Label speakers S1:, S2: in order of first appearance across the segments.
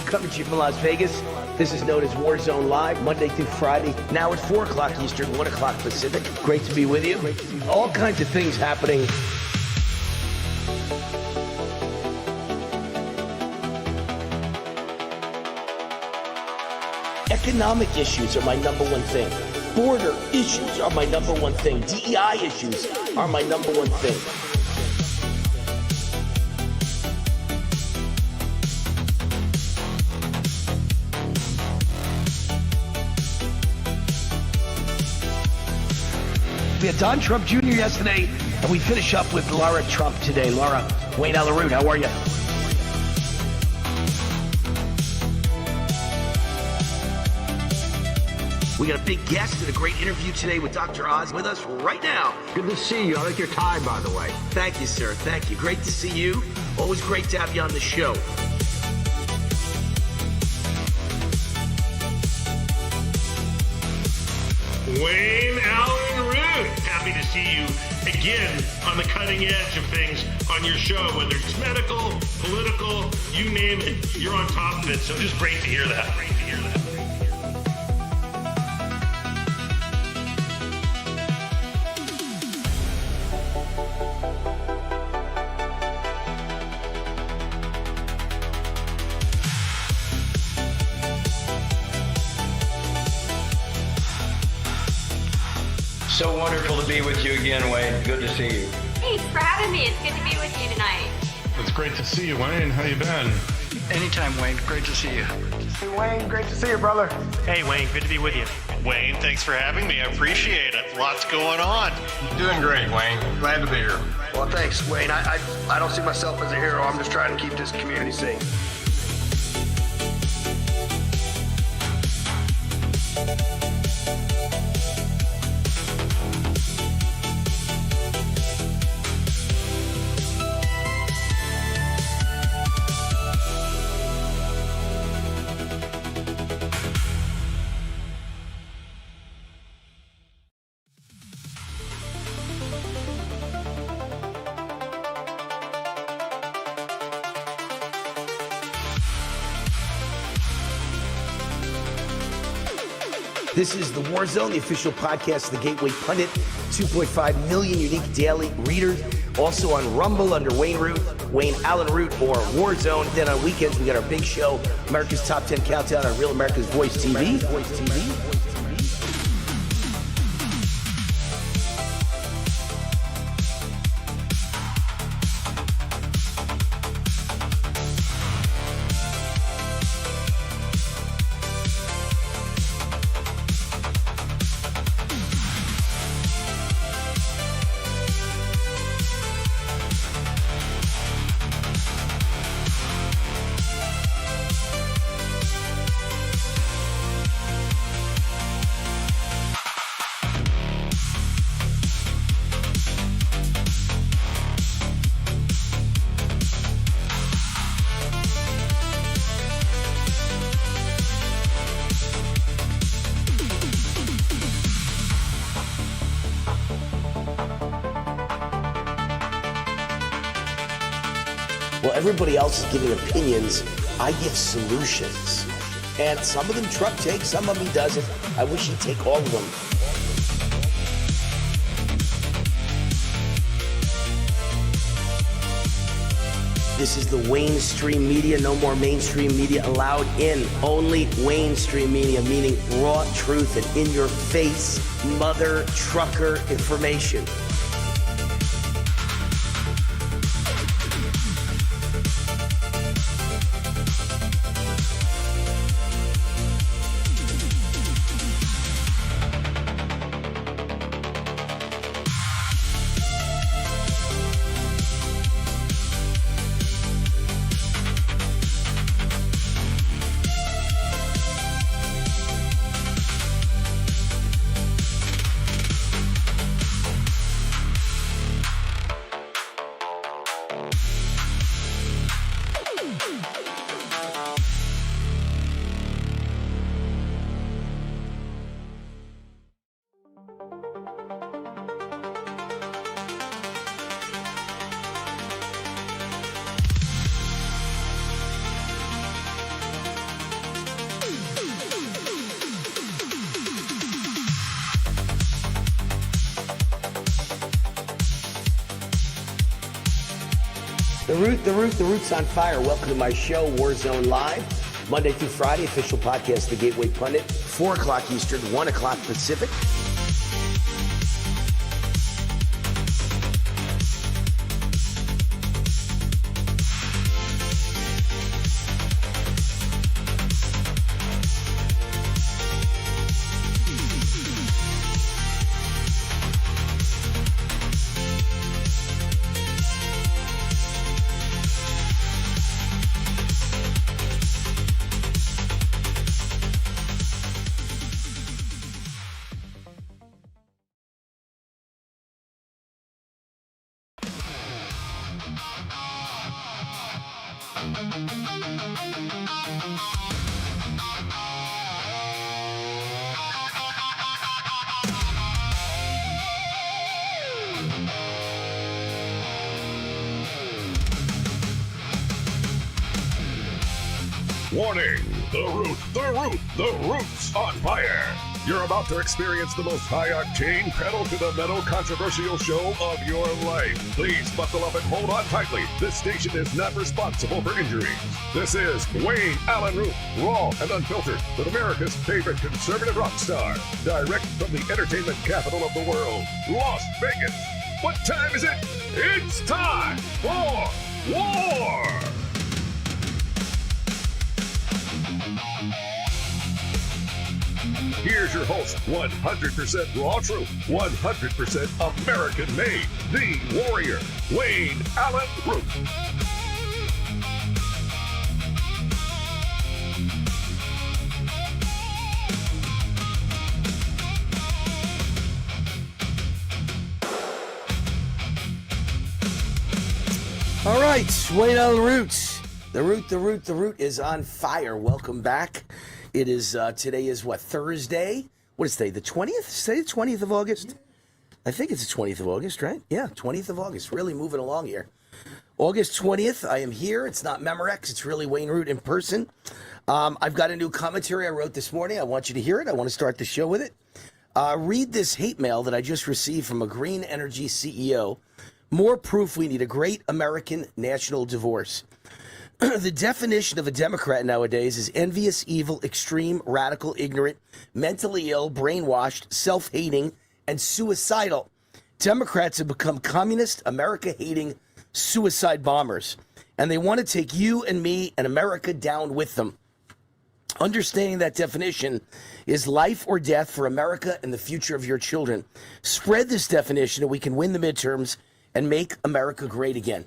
S1: Coming to you from Las Vegas. This is known as Warzone Live, Monday through Friday. Now at 4 o'clock Eastern, 1 o'clock Pacific. Great to be with you. All kinds of things happening. Economic issues are my number one thing. Border issues are my number one thing. DEI issues are my number one thing. We had Don Trump Jr. yesterday, and we finish up with Laura Trump today. Laura, Wayne Allyn, how are you? We got a big guest and a great interview today with Dr. Oz with us right now.
S2: Good to see you. I like your tie, by the way.
S1: Thank you, sir. Thank you. Great to see you. Always great to have you on the show.
S3: Wayne Allyn Root, happy to see you again on the cutting edge of things on your show, whether it's medical, political, you name it, you're on top of it. So just great to hear that. Great to hear that.
S2: So wonderful to be with you again, Wayne. Good to see you.
S4: Thanks for having me. It's good to be with you tonight.
S3: It's great to see you, Wayne. How you been?
S5: Anytime, Wayne. Great to see you.
S6: Hey, Wayne. Great to see you, brother.
S7: Hey, Wayne. Good to be with you.
S3: Wayne, thanks for having me. I appreciate it. Lots going on.
S6: Doing great, Wayne. Glad to be here.
S8: Well, thanks, Wayne. I don't see myself as a hero. I'm just trying to keep this community safe.
S1: This is The War Zone, the official podcast of the Gateway Pundit. 2.5 million unique daily readers. Also on Rumble under Wayne Root, Wayne Allyn Root, or Warzone. Then on weekends, we got our big show, America's Top 10 Countdown on Real America's Voice TV. Well, everybody else is giving opinions. I give solutions. And some of them Trump takes, some of them he doesn't. I wish he'd take all of them. This is the Wayne Stream Media. No more mainstream media allowed in. Only Wayne Stream Media, meaning raw truth and in-your-face mother trucker information. The Root's on fire. Welcome to my show, Warzone Live. Monday through Friday, official podcast, The Gateway Pundit. 4 o'clock Eastern, 1 o'clock Pacific.
S7: Warning! The Root's on fire! You're about to experience the most high-octane, pedal-to-the-metal controversial show of your life. Please buckle up and hold on tightly. This station is not responsible for injuries. This is Wayne Allyn Root, raw and unfiltered, with America's favorite conservative rock star. Direct from the entertainment capital of the world, Las Vegas. What time is it? It's time for war! Here's your host, 100% raw truth, 100% American made, the warrior, Wayne Allyn Root.
S1: All right, Wayne Allyn Root. The Root is on fire. Welcome back. It is, today is what, Thursday? What is today, the 20th? Is today the 20th of August? I think it's the 20th of August, right? Yeah, 20th of August. Really moving along here. August 20th, I am here. It's not Memorex. It's really Wayne Root in person. I've got a new commentary I wrote this morning. I want you to hear it. I want to start the show with it. Read this hate mail that I just received from a green energy CEO. More proof we need a great American national divorce. The definition of a Democrat nowadays is envious, evil, extreme, radical, ignorant, mentally ill, brainwashed, self-hating, and suicidal. Democrats have become communist, America-hating suicide bombers, and they want to take you and me and America down with them. Understanding that definition is life or death for America and the future of your children. Spread this definition and we can win the midterms and make America great again.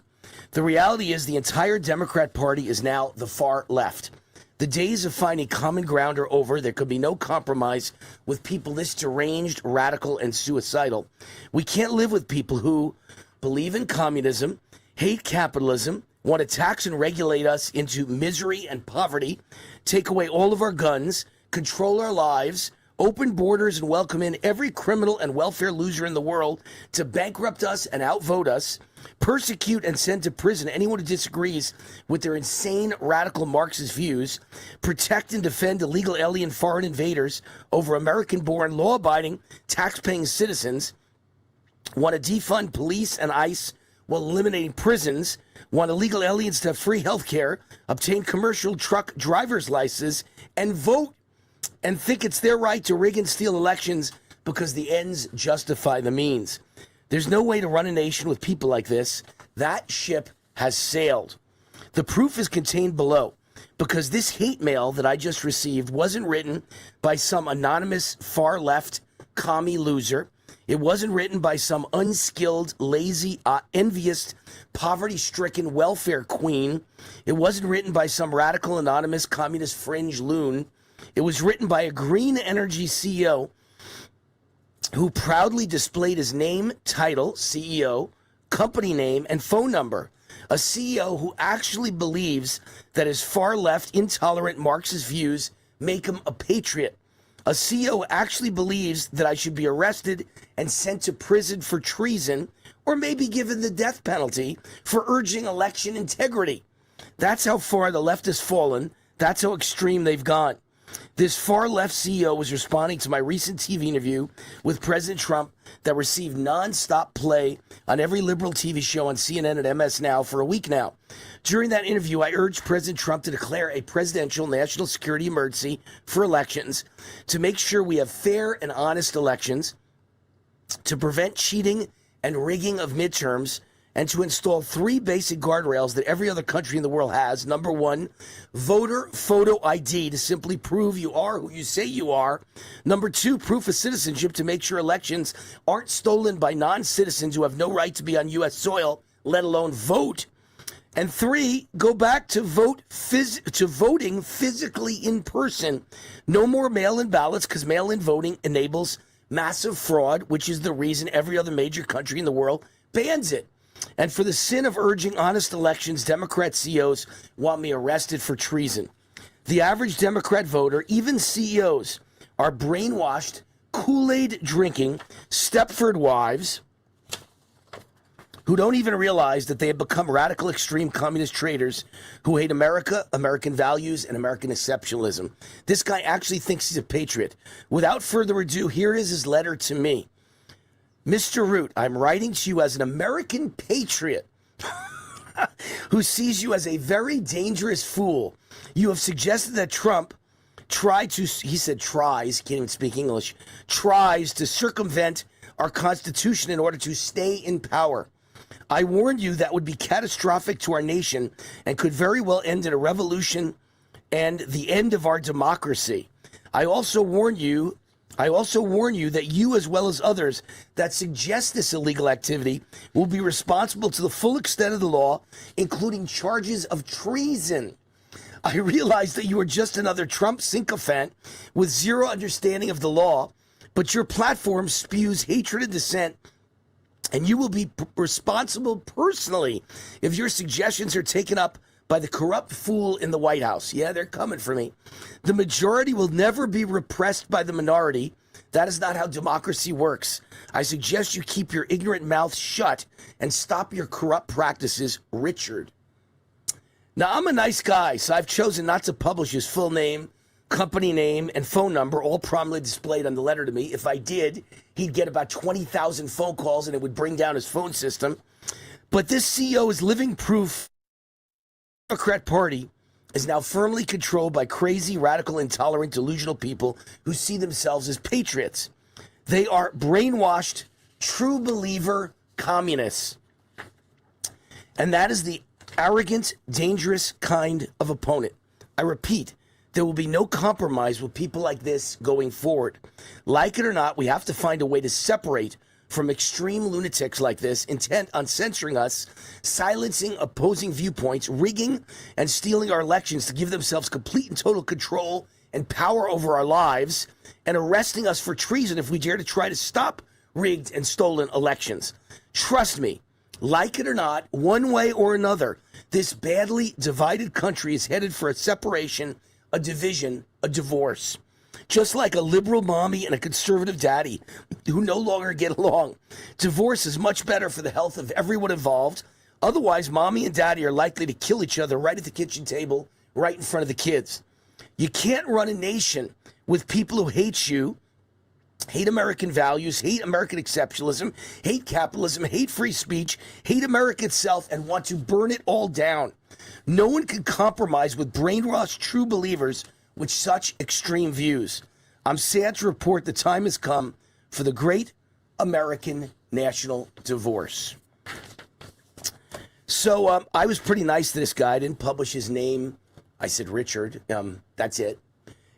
S1: The reality is the entire Democrat Party is now the far left. The days of finding common ground are over. There could be no compromise with people this deranged, radical, and suicidal. We can't live with people who believe in communism, hate capitalism, want to tax and regulate us into misery and poverty, take away all of our guns, control our lives, open borders and welcome in every criminal and welfare loser in the world to bankrupt us and outvote us, persecute and send to prison anyone who disagrees with their insane radical Marxist views, protect and defend illegal alien foreign invaders over American-born law-abiding tax-paying citizens, want to defund police and ICE while eliminating prisons, want illegal aliens to have free health care, obtain commercial truck driver's licenses, and vote and think it's their right to rig and steal elections because the ends justify the means. There's no way to run a nation with people like this. That ship has sailed. The proof is contained below, because this hate mail that I just received wasn't written by some anonymous far-left commie loser. It wasn't written by some unskilled, lazy, envious, poverty-stricken welfare queen. It wasn't written by some radical, anonymous, communist fringe loon. It was written by a green energy CEO who proudly displayed his name, title, CEO, company name, and phone number. A CEO who actually believes that his far-left, intolerant Marxist views make him a patriot. A CEO who actually believes that I should be arrested and sent to prison for treason, or maybe given the death penalty for urging election integrity. That's how far the left has fallen. That's how extreme they've gone. This far-left CEO was responding to my recent TV interview with President Trump that received non-stop play on every liberal TV show on CNN and MS Now for a week now. During that interview, I urged President Trump to declare a presidential national security emergency for elections to make sure we have fair and honest elections, to prevent cheating and rigging of midterms, and to install 3 basic guardrails that every other country in the world has. Number 1, voter photo ID to simply prove you are who you say you are. Number 2, proof of citizenship to make sure elections aren't stolen by non-citizens who have no right to be on U.S. soil, let alone vote. And 3, go back to voting physically in person. No more mail-in ballots, because mail-in voting enables massive fraud, which is the reason every other major country in the world bans it. And for the sin of urging honest elections, Democrat CEOs want me arrested for treason. The average Democrat voter, even CEOs, are brainwashed, Kool-Aid drinking Stepford wives who don't even realize that they have become radical, extreme communist traitors who hate America, American values, and American exceptionalism. This guy actually thinks he's a patriot. Without further ado, here is his letter to me. Mr. Root, I'm writing to you as an American patriot who sees you as a very dangerous fool. You have suggested that Trump tries, can't even speak English, tries to circumvent our Constitution in order to stay in power. I warned you that would be catastrophic to our nation and could very well end in a revolution and the end of our democracy. I also warn you that you, as well as others that suggest this illegal activity, will be responsible to the full extent of the law, including charges of treason. I realize that you are just another Trump sycophant with zero understanding of the law, but your platform spews hatred and dissent, and you will be responsible personally if your suggestions are taken up by the corrupt fool in the White House. Yeah, they're coming for me. The majority will never be repressed by the minority. That is not how democracy works. I suggest you keep your ignorant mouth shut and stop your corrupt practices, Richard. Now, I'm a nice guy, so I've chosen not to publish his full name, company name, and phone number, all prominently displayed on the letter to me. If I did, he'd get about 20,000 phone calls and it would bring down his phone system. But this CEO is living proof the Democrat Party is now firmly controlled by crazy, radical, intolerant, delusional people who see themselves as patriots. They are brainwashed, true believer communists. And that is the arrogant, dangerous kind of opponent. I repeat, there will be no compromise with people like this going forward. Like it or not, we have to find a way to separate from extreme lunatics like this, intent on censoring us, silencing opposing viewpoints, rigging and stealing our elections to give themselves complete and total control and power over our lives, and arresting us for treason if we dare to try to stop rigged and stolen elections. Trust me, like it or not, one way or another, this badly divided country is headed for a separation, a division, a divorce. Just like a liberal mommy and a conservative daddy who no longer get along. Divorce is much better for the health of everyone involved. Otherwise, mommy and daddy are likely to kill each other right at the kitchen table, right in front of the kids. You can't run a nation with people who hate you, hate American values, hate American exceptionalism, hate capitalism, hate free speech, hate America itself, and want to burn it all down. No one can compromise with brainwashed true believers with such extreme views. I'm sad to report the time has come for the great American national divorce. So I was pretty nice to this guy. I didn't publish his name. I said Richard. That's it.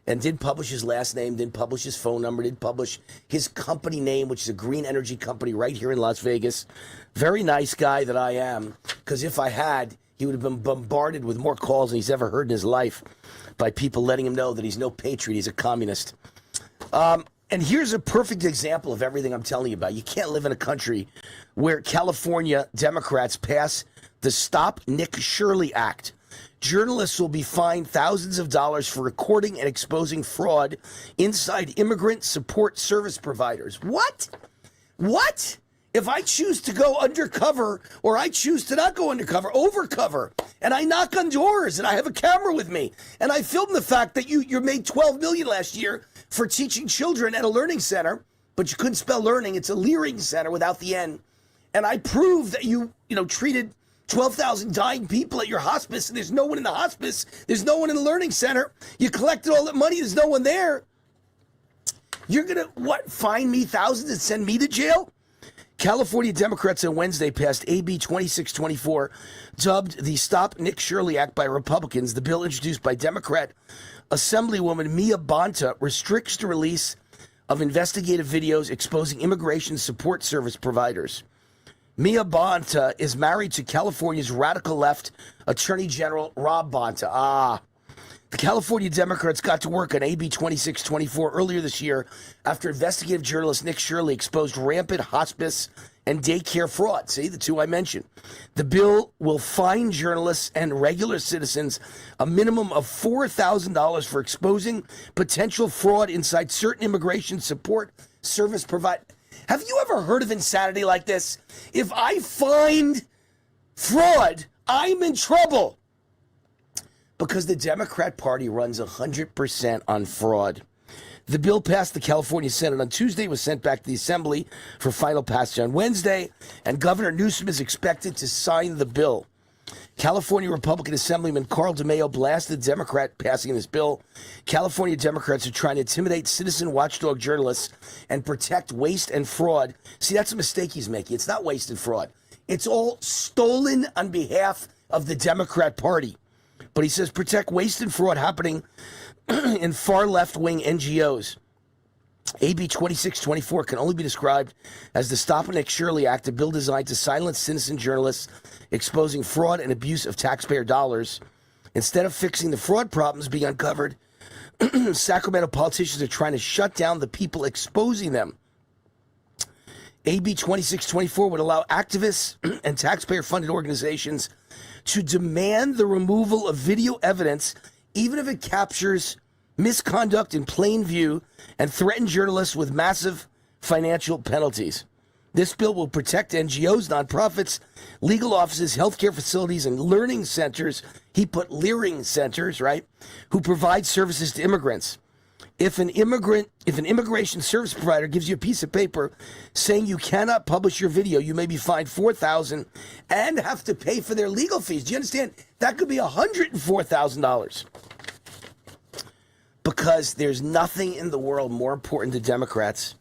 S1: And didn't publish his last name, didn't publish his phone number, didn't publish his company name, which is a green energy company right here in Las Vegas. Very nice guy that I am, because if I had, he would have been bombarded with more calls than he's ever heard in his life by people letting him know that he's no patriot, he's a communist. And here's a perfect example of everything I'm telling you about. You can't live in a country where California Democrats pass the Stop Nick Shirley Act. Journalists will be fined thousands of dollars for recording and exposing fraud inside immigrant support service providers. What? What? If I choose to go undercover or I choose to not go undercover, overcover, and I knock on doors and I have a camera with me and I film the fact that you made $12 million last year for teaching children at a learning center, but you couldn't spell learning. It's a leering center without the N. And I prove that you treated 12,000 dying people at your hospice and there's no one in the hospice. There's no one in the learning center. You collected all that money. There's no one there. You're going to, fine me thousands and send me to jail? California Democrats on Wednesday passed AB 2624, dubbed the Stop Nick Shirley Act by Republicans. The bill, introduced by Democrat Assemblywoman Mia Bonta, restricts the release of investigative videos exposing immigration support service providers. Mia Bonta is married to California's radical left Attorney General Rob Bonta. The California Democrats got to work on AB 2624 earlier this year after investigative journalist Nick Shirley exposed rampant hospice and daycare fraud. See, the two I mentioned. The bill will fine journalists and regular citizens a minimum of $4,000 for exposing potential fraud inside certain immigration support service providers. Have you ever heard of insanity like this? If I find fraud, I'm in trouble. Because the Democrat Party runs 100% on fraud. The bill passed the California Senate on Tuesday, was sent back to the Assembly for final passage on Wednesday, and Governor Newsom is expected to sign the bill. California Republican Assemblyman Carl DeMaio blasted the Democrat passing this bill. California Democrats are trying to intimidate citizen watchdog journalists and protect waste and fraud. See, that's a mistake he's making. It's not waste and fraud. It's all stolen on behalf of the Democrat Party. But he says protect waste and fraud happening in far left-wing NGOs. AB 2624 can only be described as the Stop Nick Shirley Act, a bill designed to silence citizen journalists exposing fraud and abuse of taxpayer dollars. Instead of fixing the fraud problems being uncovered, Sacramento politicians are trying to shut down the people exposing them. AB 2624 would allow activists and taxpayer-funded organizations to demand the removal of video evidence, even if it captures misconduct in plain view, and threaten journalists with massive financial penalties. This bill will protect NGOs, nonprofits, legal offices, healthcare facilities, and learning centers. He put leering centers, right? Who provide services to immigrants. If an immigration service provider gives you a piece of paper saying you cannot publish your video, you may be fined $4,000 and have to pay for their legal fees. Do you understand? That could be $104,000. Because there's nothing in the world more important to Democrats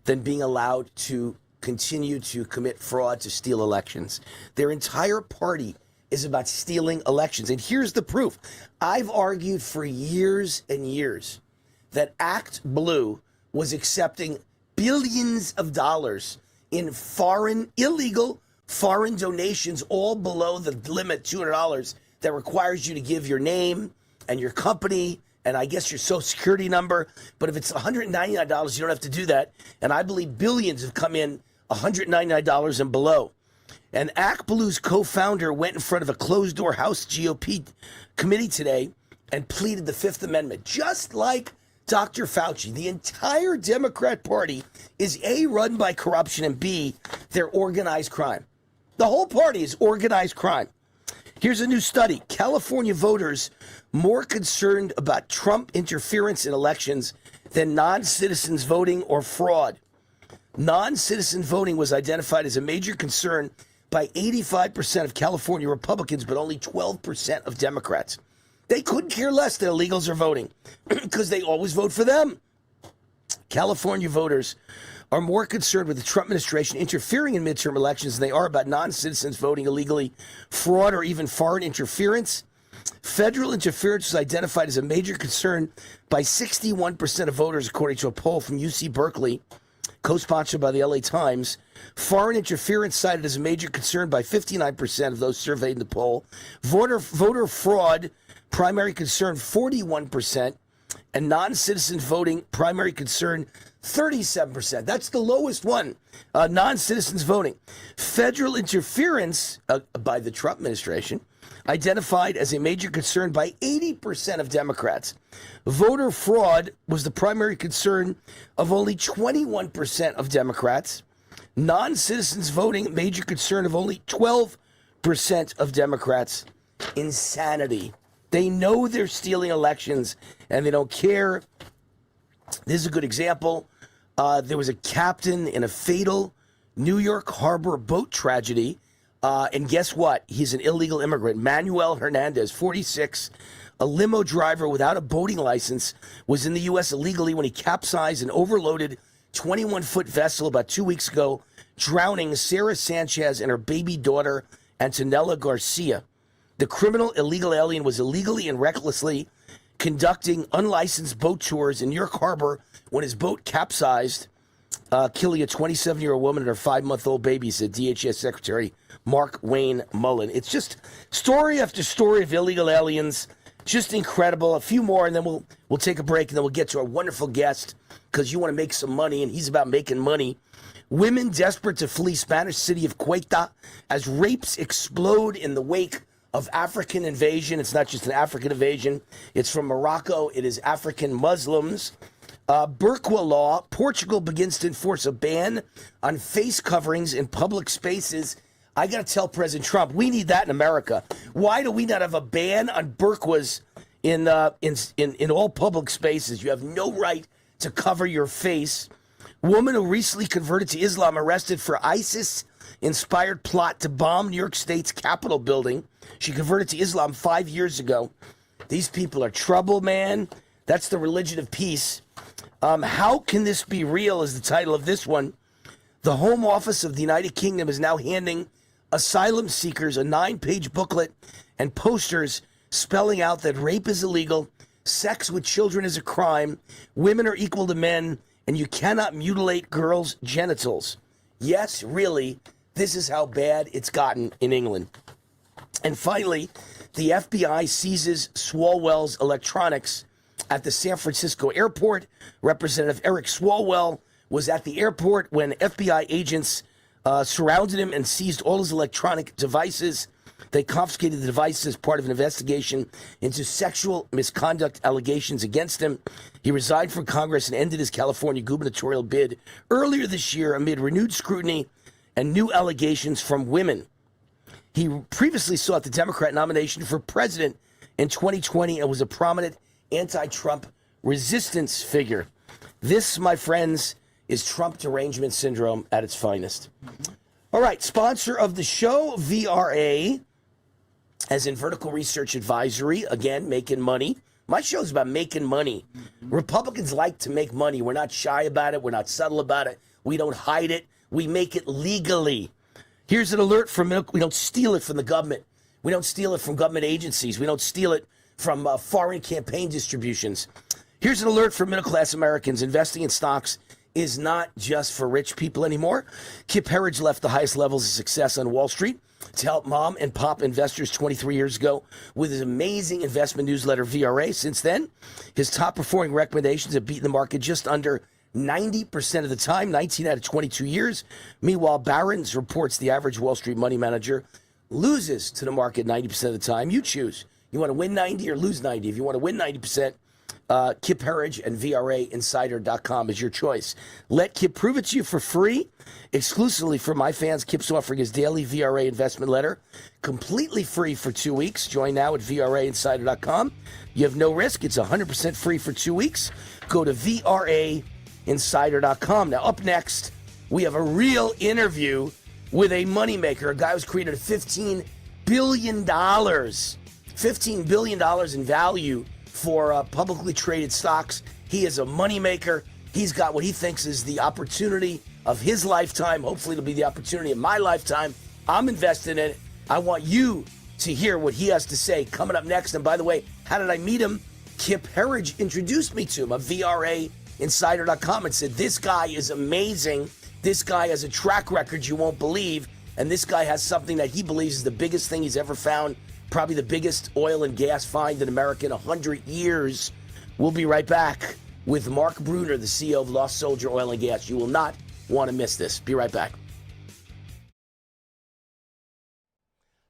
S1: than being allowed to continue to commit fraud to steal elections. Their entire party is about stealing elections. And here's the proof. I've argued for years and years that Act Blue was accepting billions of dollars in illegal foreign donations, all below the limit, $200, that requires you to give your name and your company and I guess your social security number. But if it's $199, you don't have to do that. And I believe billions have come in $199 and below. And Act Blue's co-founder went in front of a closed-door House GOP committee today and pleaded the Fifth Amendment, just like Dr. Fauci. The entire Democrat Party is A, run by corruption, and B, they're organized crime. The whole party is organized crime. Here's a new study. California voters more concerned about Trump interference in elections than non-citizens voting or fraud. Non-citizen voting was identified as a major concern by 85% of California Republicans, but only 12% of Democrats. They couldn't care less that illegals are voting because they always vote for them. California voters are more concerned with the Trump administration interfering in midterm elections than they are about non-citizens voting illegally, fraud, or even foreign interference. Federal interference was identified as a major concern by 61% of voters, according to a poll from UC Berkeley, co-sponsored by the LA Times. Foreign interference cited as a major concern by 59% of those surveyed in the poll. Voter fraud, primary concern, 41%. And non-citizen voting, primary concern, 37%. That's the lowest one, non-citizens voting. Federal interference by the Trump administration, identified as a major concern by 80% of Democrats. Voter fraud was the primary concern of only 21% of Democrats. Non-citizens voting, major concern of only 12% of Democrats. Insanity. They know they're stealing elections and they don't care. This is a good example. There was a captain in a fatal New York Harbor boat tragedy. And guess what? He's an illegal immigrant. Manuel Hernandez, 46, a limo driver without a boating license, was in the U.S. illegally when he capsized an overloaded 21-foot vessel about 2 weeks ago, drowning Sarah Sanchez and her baby daughter, Antonella Garcia. The criminal illegal alien was illegally and recklessly conducting unlicensed boat tours in New York Harbor when his boat capsized, killing a 27-year-old woman and her 5-month-old baby, said DHS Secretary Mark Wayne Mullen. It's just story after story of illegal aliens. Just incredible. A few more, and then we'll take a break, and then we'll get to our wonderful guest, because you want to make some money, and he's about making money. Women desperate to flee Spanish city of Ceuta as rapes explode in the wake of African invasion. It's not just an African invasion. It's from Morocco. It is African Muslims. Burqa law. Portugal begins to enforce a ban on face coverings in public spaces. I got to tell President Trump, we need that in America. Why do we not have a ban on burqas in all public spaces? You have no right to cover your face. Woman who recently converted to Islam arrested for ISIS-inspired plot to bomb New York State's Capitol building. She converted to Islam 5 years ago. These people are trouble, man. That's the religion of peace. How can this be real is the title of this one. The Home Office of the United Kingdom is now handing asylum seekers a 9-page booklet and posters spelling out that rape is illegal, sex with children is a crime, women are equal to men, and you cannot mutilate girls' genitals. Yes, really, this is how bad it's gotten in England. And finally, the FBI seizes Swalwell's electronics at the San Francisco airport. Representative Eric Swalwell was at the airport when FBI agents surrounded him and seized all his electronic devices. They confiscated the device as part of an investigation into sexual misconduct allegations against him. He resigned from Congress and ended his California gubernatorial bid earlier this year amid renewed scrutiny and new allegations from women. He previously sought the Democrat nomination for president in 2020 and was a prominent anti-Trump resistance figure. This, my friends, is Trump derangement syndrome at its finest. All right, sponsor of the show, VRA, as in Vertical Research Advisory, again, making money. My show's about making money. Republicans like to make money. We're not shy about it. We're not subtle about it. We don't hide it. We make it legally. Here's an alert from we don't steal it from the government. We don't steal it from government agencies. We don't steal it from foreign campaign distributions. Here's an alert for middle-class Americans. Investing in stocks is not just for rich people anymore. Kip Herridge left the highest levels of success on Wall Street to help mom and pop investors 23 years ago with his amazing investment newsletter, VRA. Since then, his top-performing recommendations have beaten the market just under 90% of the time, 19 out of 22 years. Meanwhile, Barron's reports the average Wall Street money manager loses to the market 90% of the time. You choose. You want to win 90 or lose 90. If you want to win 90%, Kip Herridge and VRAinsider.com is your choice. Let Kip prove it to you for free. Exclusively for my fans, Kip's offering his daily VRA investment letter completely free for 2 weeks. Join now at VRAinsider.com. You have no risk. It's 100% free for 2 weeks. Go to VRAinsider.com. Now, up next, we have a real interview with a moneymaker, a guy who's created $15 billion. $15 billion in value for publicly traded stocks. He is a moneymaker. He's got what he thinks is the opportunity of his lifetime. Hopefully it'll be the opportunity of my lifetime. I'm invested in it. I want you to hear what he has to say coming up next. And by the way, how did I meet him? Kip Herridge introduced me to him at VRAinsider.com and said, this guy is amazing. This guy has a track record you won't believe. And this guy has something that he believes is the biggest thing he's ever found. Probably the biggest oil and gas find in America in 100 years. We'll be right back with Mark Bruner, the CEO of Lost Soldier Oil and Gas. You will not want to miss this. Be right back.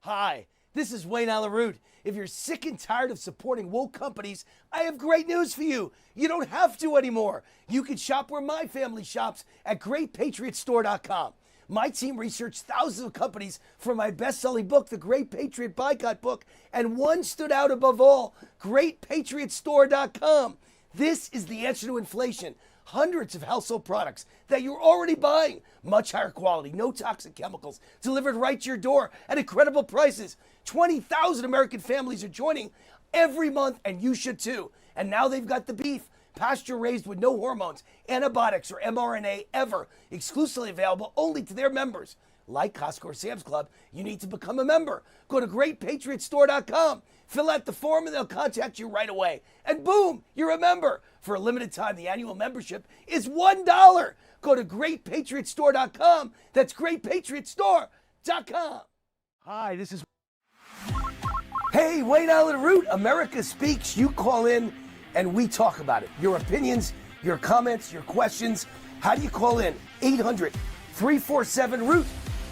S1: Hi, this is Wayne Allyn. If you're sick and tired of supporting woke companies, I have great news for you. You don't have to anymore. You can shop where my family shops at GreatPatriotStore.com. My team researched thousands of companies for my best-selling book, The Great Patriot Boycott Book, and one stood out above all, GreatPatriotStore.com. This is the answer to inflation. Hundreds of household products that you're already buying. Much higher quality, no toxic chemicals, delivered right to your door at incredible prices. 20,000 American families are joining every month, and you should too. And now they've got the beef. Pasture raised with no hormones, antibiotics, or mRNA ever. Exclusively available only to their members. Like Costco or Sam's Club, you need to become a member. Go to GreatPatriotStore.com. Fill out the form and they'll contact you right away. And boom, you're a member. For a limited time, the annual membership is $1. Go to GreatPatriotStore.com. That's GreatPatriotStore.com. Hi, this is... Hey, Wayne Allyn Root, America Speaks. You call in and we talk about it. Your opinions, your comments, your questions. How do you call in? 800-347-ROOT.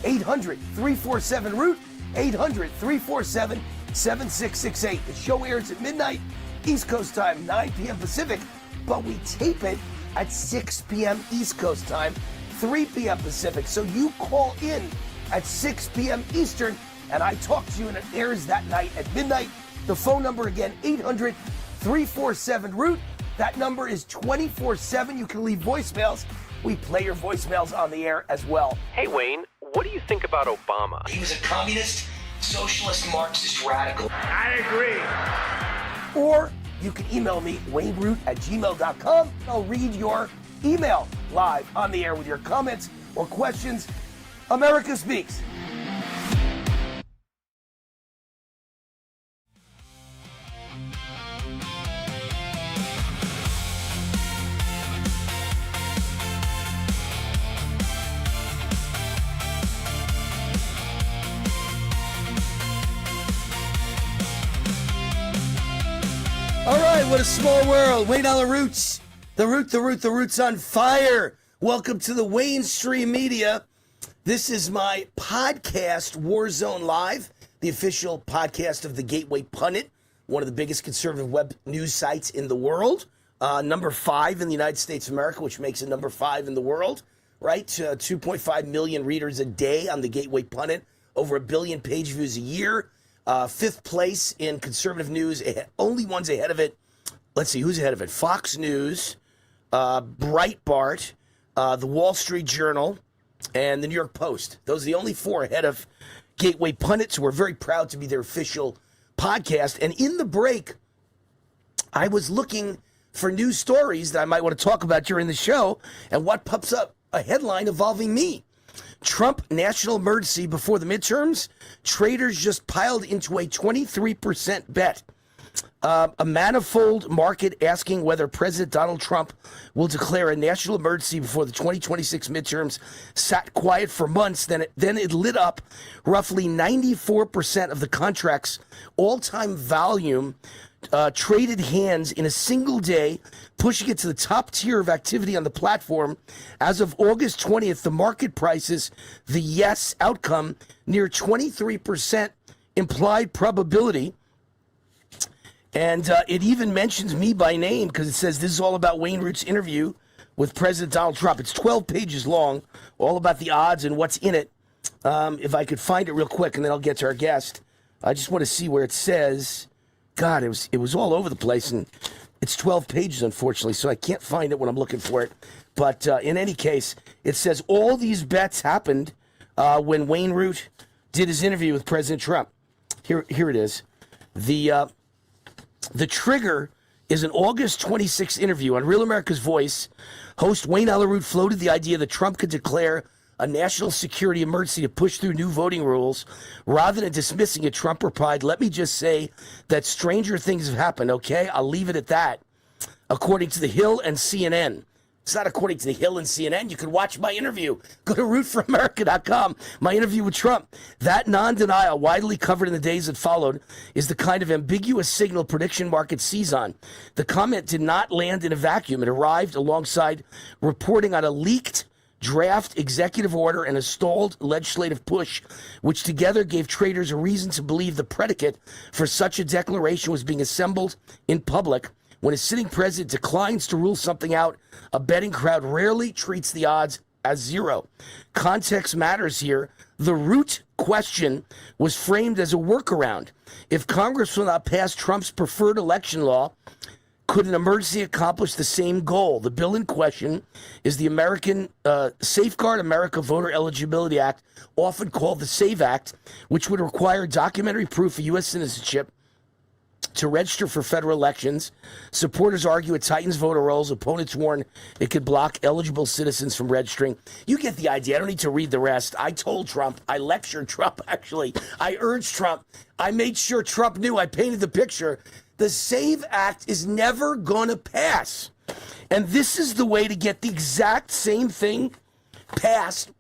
S1: 800-347-ROOT. 800-347-7668. The show airs at midnight, East Coast time, 9 p.m. Pacific, but we tape it at 6 p.m. East Coast time, 3 p.m. Pacific. So you call in at 6 p.m. Eastern, and I talk to you, and it airs that night at midnight. The phone number again, 800-347-ROOT. That number is 24/7. You can leave voicemails. We play your voicemails on the air as well.
S9: Hey, Wayne, what do you think about Obama?
S1: He was a communist, socialist, Marxist radical.
S3: I agree.
S1: Or you can email me, wayneroot@gmail.com. I'll read your email live on the air with your comments or questions. America Speaks. All right, what a small world. Wayne Allyn Roots. The Root's on fire. Welcome to the Wayne Stream Media. This is my podcast, Warzone Live. the official podcast of the Gateway Pundit, one of the biggest conservative web news sites in the world. Number 5 in the United States of America, which makes it number 5 in the world, right? 2.5 million readers a day on the Gateway Pundit, over 1 billion page views a year. 5th place in conservative news, only ones ahead of it. Let's see, who's ahead of it? Fox News, Breitbart, the Wall Street Journal, and the New York Post. Those are the only 4 ahead of Gateway Pundit, so we're very proud to be their official podcast. And in the break, I was looking for news stories that I might want to talk about during the show, and what pops up? A headline involving me. Trump national emergency before the midterms. Traders just piled into a 23% bet. A manifold market asking whether President Donald Trump will declare a national emergency before the 2026 midterms sat quiet for months. Then it lit up. Roughly 94% of the contract's all-time volume traded hands in a single day, pushing it to the top tier of activity on the platform. As of August 20th, the market prices the yes outcome near 23% implied probability. And it even mentions me by name because it says this is all about Wayne Root's interview with President Donald Trump. It's 12 pages long, all about the odds and what's in it. If I could find it real quick, and then I'll get to our guest. I just want to see where it says. God, it was all over the place, and it's 12 pages, unfortunately, so I can't find it when I'm looking for it. But in any case, it says all these bets happened when Wayne Root did his interview with President Trump. Here it is. The trigger is an August 26th interview on Real America's Voice. Host Wayne Allyn Root floated the idea that Trump could declare a national security emergency to push through new voting rules. Rather than dismissing it, Trump replied, "Let me just say that stranger things have happened, okay? I'll leave it at that." According to The Hill and CNN. It's not according to The Hill and CNN. You can watch my interview. Go to rootforamerica.com. My interview with Trump. That non-denial, widely covered in the days that followed, is the kind of ambiguous signal prediction markets seize on. The comment did not land in a vacuum. It arrived alongside reporting on a leaked draft executive order and a stalled legislative push, which together gave traders a reason to believe the predicate for such a declaration was being assembled in public. When a sitting president declines to rule something out, a betting crowd rarely treats the odds as zero. Context matters here. The Root question was framed as a workaround. If Congress will not pass Trump's preferred election law, could an emergency accomplish the same goal? The bill in question is the American Safeguard America Voter Eligibility Act, often called the SAVE Act, which would require documentary proof of U.S. citizenship to register for federal elections. Supporters argue it tightens voter rolls. Opponents warn it could block eligible citizens from registering. You get the idea. I don't need to read the rest. I told Trump. I lectured Trump, actually. I urged Trump. I made sure Trump knew. I painted the picture. The SAVE Act is never going to pass. And this is the way to get the exact same thing passed,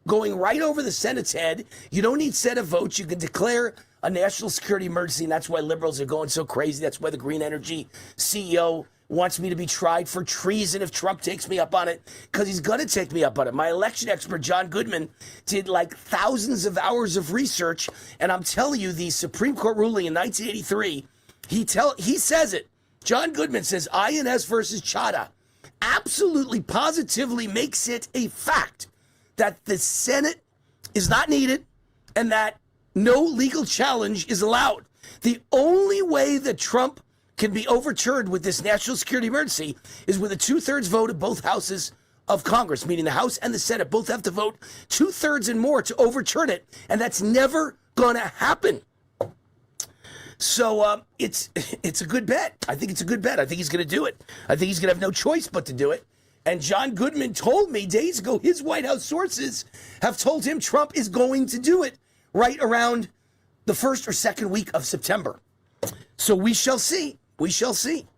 S1: going right over the Senate's head. You don't need Senate votes. You can declare a national security emergency, and that's why liberals are going so crazy. That's why the Green Energy CEO wants me to be tried for treason if Trump takes me up on it, because he's going to take me up on it. My election expert, John Goodman, did like thousands of hours of research, and I'm telling you, the Supreme Court ruling in 1983, he says it. John Goodman says INS versus Chadha absolutely, positively makes it a fact that the Senate is not needed and that no legal challenge is allowed. The only way that Trump can be overturned with this national security emergency is with a 2/3 vote of both houses of Congress, meaning the House and the Senate both have to vote 2/3 and more to overturn it, and that's never going to happen. So it's a good bet. I think it's a good bet. I think he's going to do it. I think he's going to have no choice but to do it. And John Goodman told me days ago his White House sources have told him Trump is going to do it right around the first or second week of September. So we shall see. We shall see.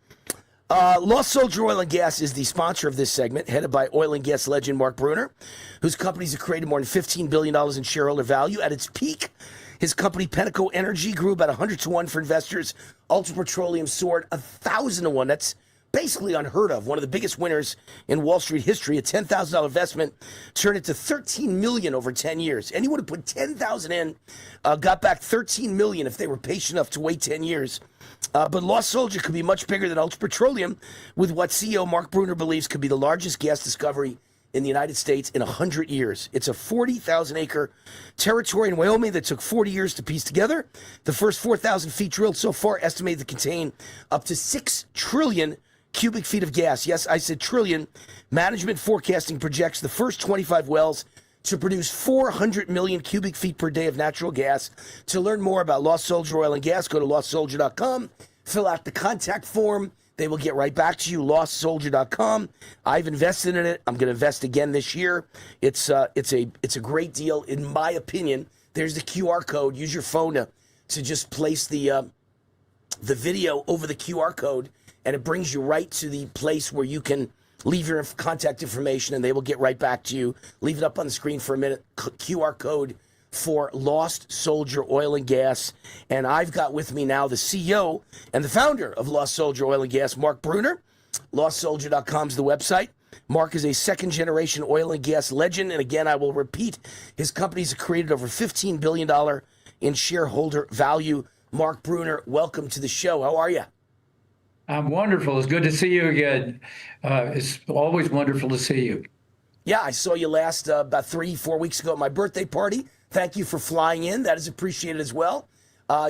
S1: Lost Soldier Oil and Gas is the sponsor of this segment, headed by oil and gas legend Mark Bruner, whose companies have created more than $15 billion in shareholder value. At its peak, his company, Penteco Energy, grew about 100 to 1 for investors. Ultra Petroleum soared 1,000 to 1. That's basically unheard of. One of the biggest winners in Wall Street history. A $10,000 investment turned into $13 million over 10 years. Anyone who put $10,000 in got back $13 million if they were patient enough to wait 10 years. But Lost Soldier could be much bigger than Ultra Petroleum, with what CEO Mark Bruner believes could be the largest gas discovery in the United States in 100 years. It's a 40,000-acre territory in Wyoming that took 40 years to piece together. The first 4,000 feet drilled so far estimated to contain up to 6 trillion cubic feet of gas. Yes, I said trillion. Management forecasting projects the first 25 wells to produce 400 million cubic feet per day of natural gas. To learn more about Lost Soldier Oil and Gas, go to lostsoldier.com, fill out the contact form. They will get right back to you, lostsoldier.com. I've invested in it. I'm going to invest again this year. It's a great deal, in my opinion. There's the QR code. Use your phone to just place the video over the QR code, and it brings you right to the place where you can leave your contact information, and they will get right back to you. Leave it up on the screen for a minute. QR code for Lost Soldier Oil and Gas. And I've got with me now the CEO and the founder of Lost Soldier Oil and Gas, Mark Bruner. LostSoldier.com is the website. Mark is a second-generation oil and gas legend. And again, I will repeat, his company's created over $15 billion in shareholder value. Mark Bruner, welcome to the show. How are you?
S5: I'm wonderful. It's good to see you again. It's always wonderful to see you.
S1: Yeah, I saw you last about 3-4 weeks ago at my birthday party. Thank you for flying in. That is appreciated as well.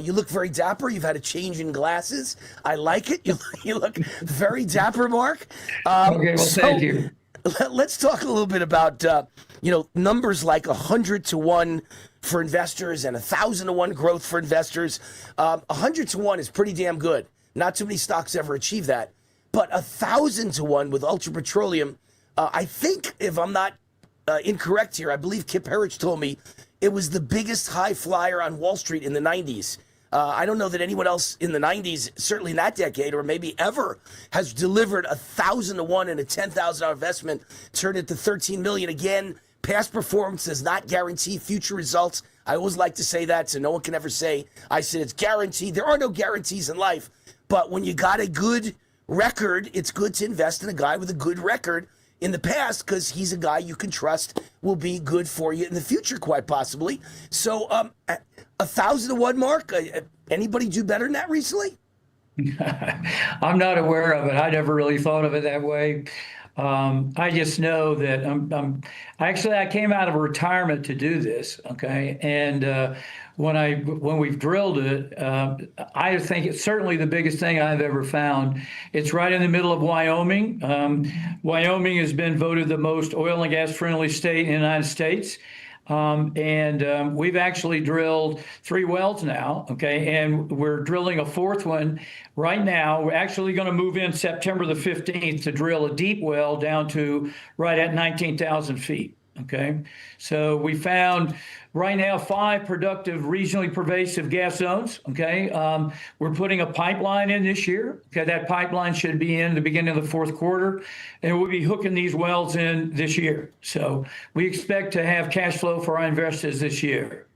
S1: You look very dapper. You've had a change in glasses. I like it. You look very dapper, Mark.
S5: Okay, well, thank you.
S1: Let's talk a little bit about numbers like 100 to 1 for investors and 1,000 to 1 growth for investors. 100 to 1 is pretty damn good. Not too many stocks ever achieve that. But 1,000 to 1 with Ultra Petroleum, I think, if I'm not incorrect here, I believe Kip Herriage told me it was the biggest high flyer on Wall Street in the 90s. I don't know that anyone else in the 90s, certainly in that decade, or maybe ever, has delivered 1,000 to 1 in a $10,000 investment, turned it to $13 million. Again, past performance does not guarantee future results. I always like to say that, so no one can ever say, I said it's guaranteed. There are no guarantees in life. But when you got a good record, it's good to invest in a guy with a good record in the past, because he's a guy you can trust will be good for you in the future, quite possibly. So 1,000 to 1, Mark, anybody do better than that recently?
S5: I'm not aware of it. I never really thought of it that way. I just know that I came out of retirement to do this. Okay. And, when we've drilled it, I think it's certainly the biggest thing I've ever found. It's right in the middle of Wyoming. Wyoming has been voted the most oil and gas friendly state in the United States. We've actually drilled 3 wells now, okay, and we're drilling a 4th one right now. We're actually going to move in September the 15th to drill a deep well down to right at 19,000 feet, okay? So we found right now 5 productive, regionally pervasive gas zones, okay? We're putting a pipeline in this year, okay? That pipeline should be in the beginning of the 4th quarter, and we'll be hooking these wells in this year. So we expect to have cash flow for our investors this year.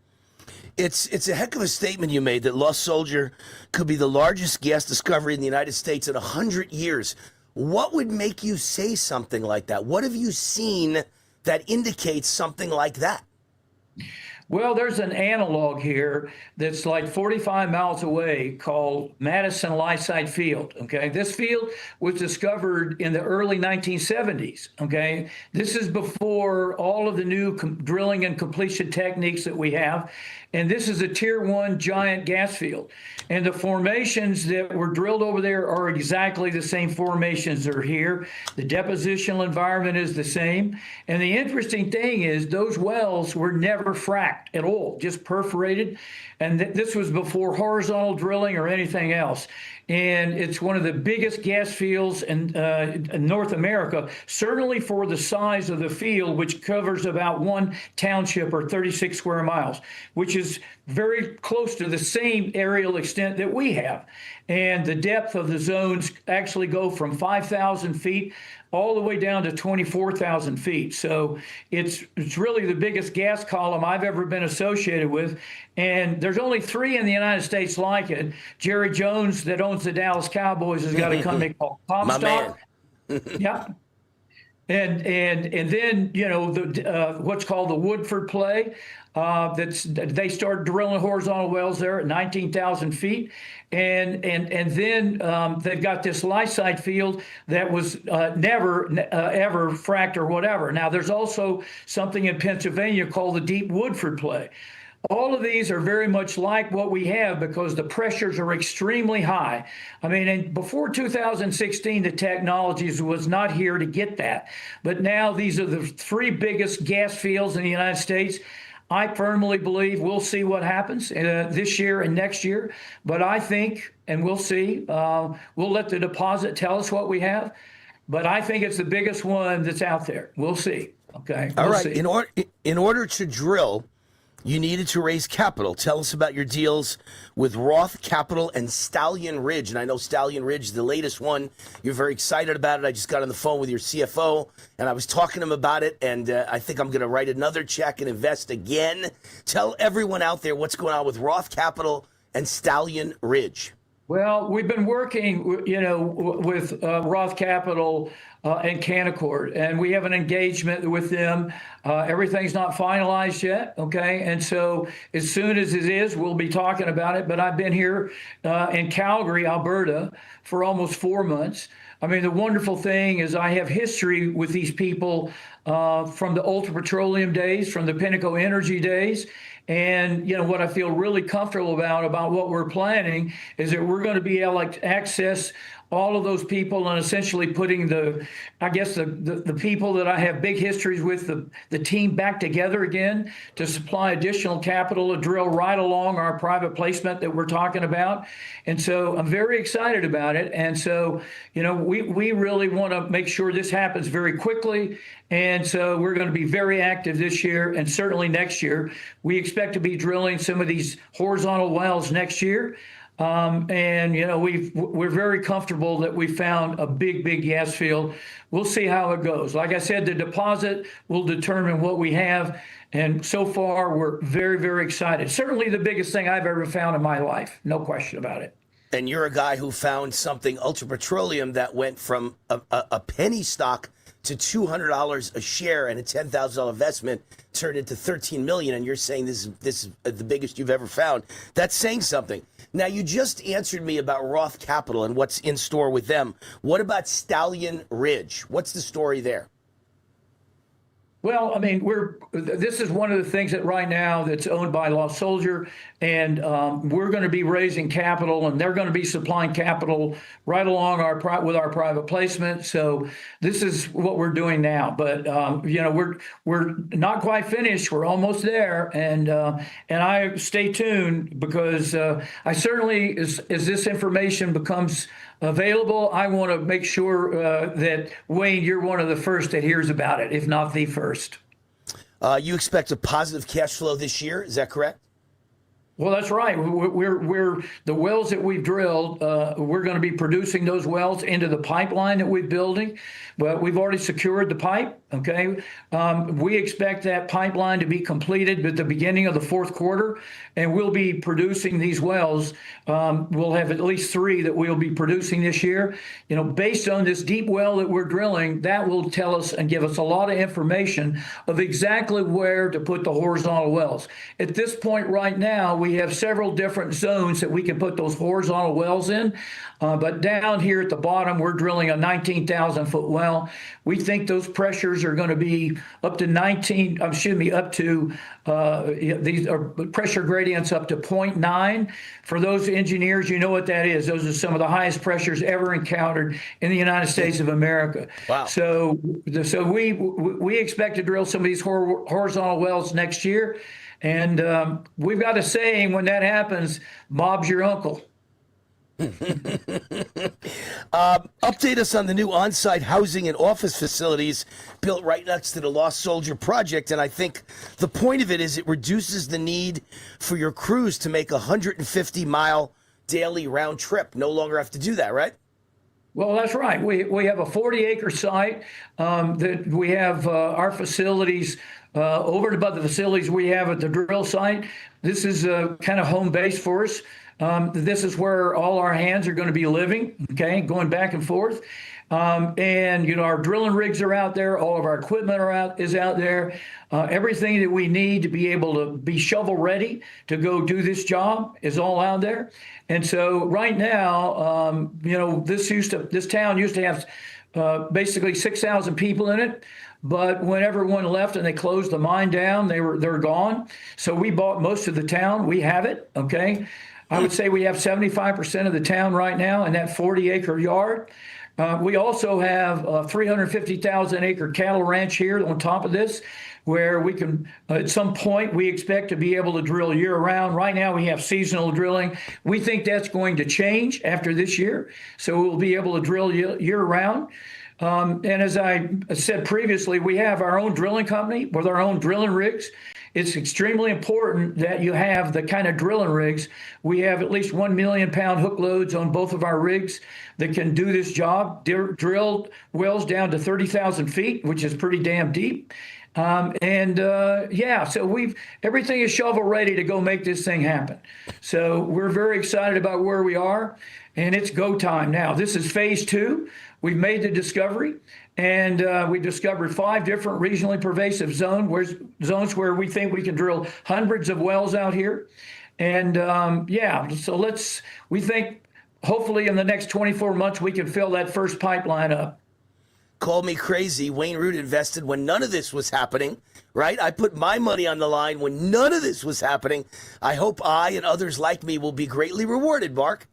S1: It's a heck of a statement you made that Lost Soldier could be the largest gas discovery in the United States in 100 years. What would make you say something like that? What have you seen that indicates something like that?
S5: Well, there's an analog here that's like 45 miles away called Madison Lysite Field, okay? This field was discovered in the early 1970s, okay? This is before all of the new drilling and completion techniques that we have. And this is a tier 1 giant gas field. And the formations that were drilled over there are exactly the same formations that are here. The depositional environment is the same. And the interesting thing is those wells were never fracked at all, just perforated. And this was before horizontal drilling or anything else. And it's one of the biggest gas fields in North America, certainly for the size of the field, which covers about 1 township or 36 square miles, which is very close to the same aerial extent that we have. and the depth of the zones actually go from 5,000 feet all the way down to 24,000 feet. So it's really the biggest gas column I've ever been associated with. And there's only 3 in the United States like it. Jerry Jones, that owns the Dallas Cowboys, has got a company called Comstock. Yeah. And then, you know, what's called the Woodford play. They started drilling horizontal wells there at 19,000 feet, and then they've got this Lysite field that was never ever fracked or whatever. Now there's also something in Pennsylvania called the Deep Woodford play. All of these are very much like what we have because the pressures are extremely high. I mean, before 2016, the technologies was not here to get that. But now these are the 3 biggest gas fields in the United States. I firmly believe we'll see what happens this year and next year. But I think, and we'll see, we'll let the deposit tell us what we have. But I think it's the biggest one that's out there. We'll see. Okay.
S1: All right. In order to drill, you needed to raise capital. Tell us about your deals with Roth Capital and Stallion Ridge. And I know Stallion Ridge, the latest one, you're very excited about it. I just got on the phone with your CFO, and I was talking to him about it, and I think I'm going to write another check and invest again. Tell everyone out there what's going on with Roth Capital and Stallion Ridge.
S5: Well, we've been working, you know, with Roth Capital and Canaccord, and we have an engagement with them. Everything's not finalized yet, okay? And so as soon as it is, we'll be talking about it. But I've been here in Calgary, Alberta, for almost 4 months. I mean, the wonderful thing is I have history with these people from the Ultra Petroleum days, from the Pinnacle Energy days. And, you know, what I feel really comfortable about what we're planning is that we're going to be able to access all of those people and essentially putting the people that I have big histories with, the team back together again to supply additional capital to drill right along our private placement that we're talking about. And so I'm very excited about it. And so, you know, we really want to make sure this happens very quickly. And so we're going to be very active this year and certainly next year. We expect to be drilling some of these horizontal wells next year. And, you know, we're very comfortable that we found a big gas field. We'll see how it goes. Like I said, the deposit will determine what we have. And so far, we're very excited. Certainly the biggest thing I've ever found in my life. No question about it.
S1: And you're a guy who found something Ultra Petroleum that went from a penny stock to $200 a share and a $10,000 investment turned into $13 million. And you're saying this is the biggest you've ever found. That's saying something. Now, you just answered me about Roth Capital and what's in store with them. What about Stallion Ridge? What's the story there?
S5: Well, I mean, this is one of the things that right now that's owned by Lost Soldier, and we're going to be raising capital, and they're going to be supplying capital right along with our private placement. So this is what we're doing now. But you know, we're not quite finished. We're almost there, and I stay tuned because I certainly, as this information becomes available, I want to make sure that, Wayne, you're one of the first that hears about it, if not the first.
S1: You expect a positive cash flow this year, is that correct?
S5: Well, that's right. We're the wells that we've drilled. We're going to be producing those wells into the pipeline that we're building. But we've already secured the pipe. Okay, we expect that pipeline to be completed at the beginning of the fourth quarter, and we'll be producing these wells. We'll have at least 3 that we'll be producing this year. You know, based on this deep well that we're drilling, that will tell us and give us a lot of information of exactly where to put the horizontal wells. At this point right now, we have several different zones that we can put those horizontal wells in. But down here at the bottom, we're drilling a 19,000-foot well. We think those pressures are going to be up to these are pressure gradients up to 0.9. For those engineers, you know what that is. Those are some of the highest pressures ever encountered in the United States of America.
S1: Wow.
S5: So we expect to drill some of these horizontal wells next year. And we've got a saying when that happens, Bob's your uncle.
S1: Update us on the new on-site housing and office facilities built right next to the Lost Soldier project. And I think the point of it is it reduces the need for your crews to make a 150-mile daily round trip. No longer have to do that, right?
S5: Well, that's right. We have a 40-acre site that we have our facilities over and above the facilities we have at the drill site. This is kind of home base for us. This is where all our hands are going to be living, okay, going back and forth. And our drilling rigs are out there. All of our equipment is out there. Everything that we need to be able to be shovel ready to go do this job is all out there. And so right now, this town used to have basically 6,000 people in it. But when everyone left and they closed the mine down, they're gone. So we bought most of the town. We have it, okay? I would say we have 75% of the town right now in that 40-acre yard. We also have a 350,000-acre cattle ranch here on top of this, where we can, at some point, we expect to be able to drill year-round. Right now, we have seasonal drilling. We think that's going to change after this year, so we'll be able to drill year-round. And as I said previously, we have our own drilling company with our own drilling rigs. It's extremely important that you have the kind of drilling rigs. We have at least 1 million pound hook loads on both of our rigs that can do this job, drill wells down to 30,000 feet, which is pretty damn deep. So everything is shovel ready to go make this thing happen. So we're very excited about where we are, and it's go time now. This is phase 2. We've made the discovery, and we discovered 5 different regionally pervasive zones where we think we can drill hundreds of wells out here. And we think hopefully in the next 24 months we can fill that first pipeline up.
S1: Call me crazy. Wayne Root invested when none of this was happening, right? I put my money on the line when none of this was happening. I hope I and others like me will be greatly rewarded, Mark.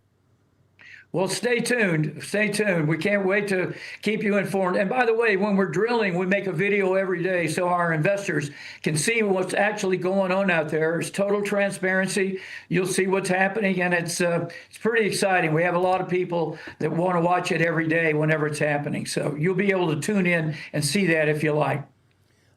S5: Well, stay tuned. Stay tuned. We can't wait to keep you informed. And by the way, when we're drilling, we make a video every day so our investors can see what's actually going on out there. It's total transparency. You'll see what's happening, and it's pretty exciting. We have a lot of people that want to watch it every day whenever it's happening. So you'll be able to tune in and see that if you like.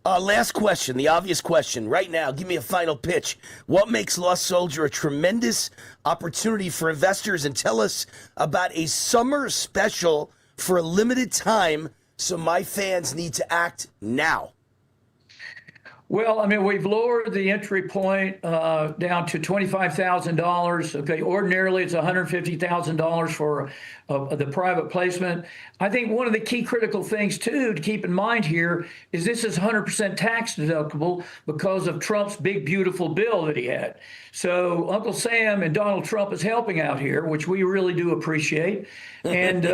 S1: Last question, the obvious question. Right now, give me a final pitch. What makes Lost Soldier a tremendous opportunity for investors? And tell us about a summer special for a limited time, so my fans need to act now.
S5: Well, I mean, we've lowered the entry point down to $25,000. Okay, ordinarily it's $150,000 for the private placement. I think one of the key critical things too to keep in mind here is this is 100% tax deductible because of Trump's big beautiful bill that he had. So Uncle Sam and Donald Trump is helping out here, which we really do appreciate. And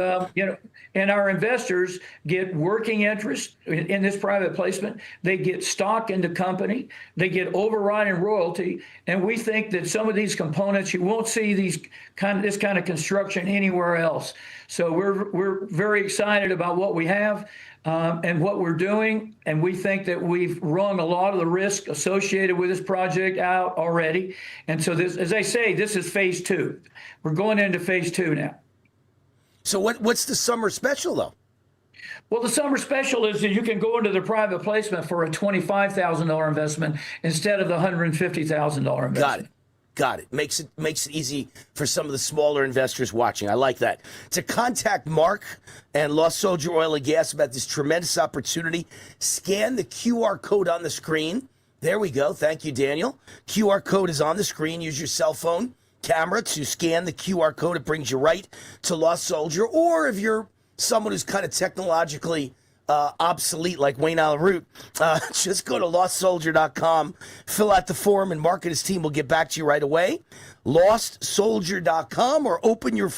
S5: and our investors get working interest in this private placement. They get stock in the company. They get overriding royalty. And we think that some of these components, you won't see this kind of construction anywhere else. So we're very excited about what we have and what we're doing. And we think that we've wrung a lot of the risk associated with this project out already. And so this, as I say, this is phase 2. We're going into phase 2 now.
S1: So what's the summer special, though?
S5: Well, the summer special is that you can go into the private placement for a $25,000 investment instead of the $150,000 investment.
S1: Got it. Makes it easy for some of the smaller investors watching. I like that. To contact Mark and Lost Soldier Oil and Gas about this tremendous opportunity, scan the QR code on the screen. There we go. Thank you, Daniel. QR code is on the screen. Use your cell phone camera to scan the QR code. It brings you right to Lost Soldier. Or if you're someone who's kind of technologically obsolete like Wayne Allyn Root, just go to lostsoldier.com, fill out the form, and Mark and his team will get back to you right away. Lostsoldier.com, or open your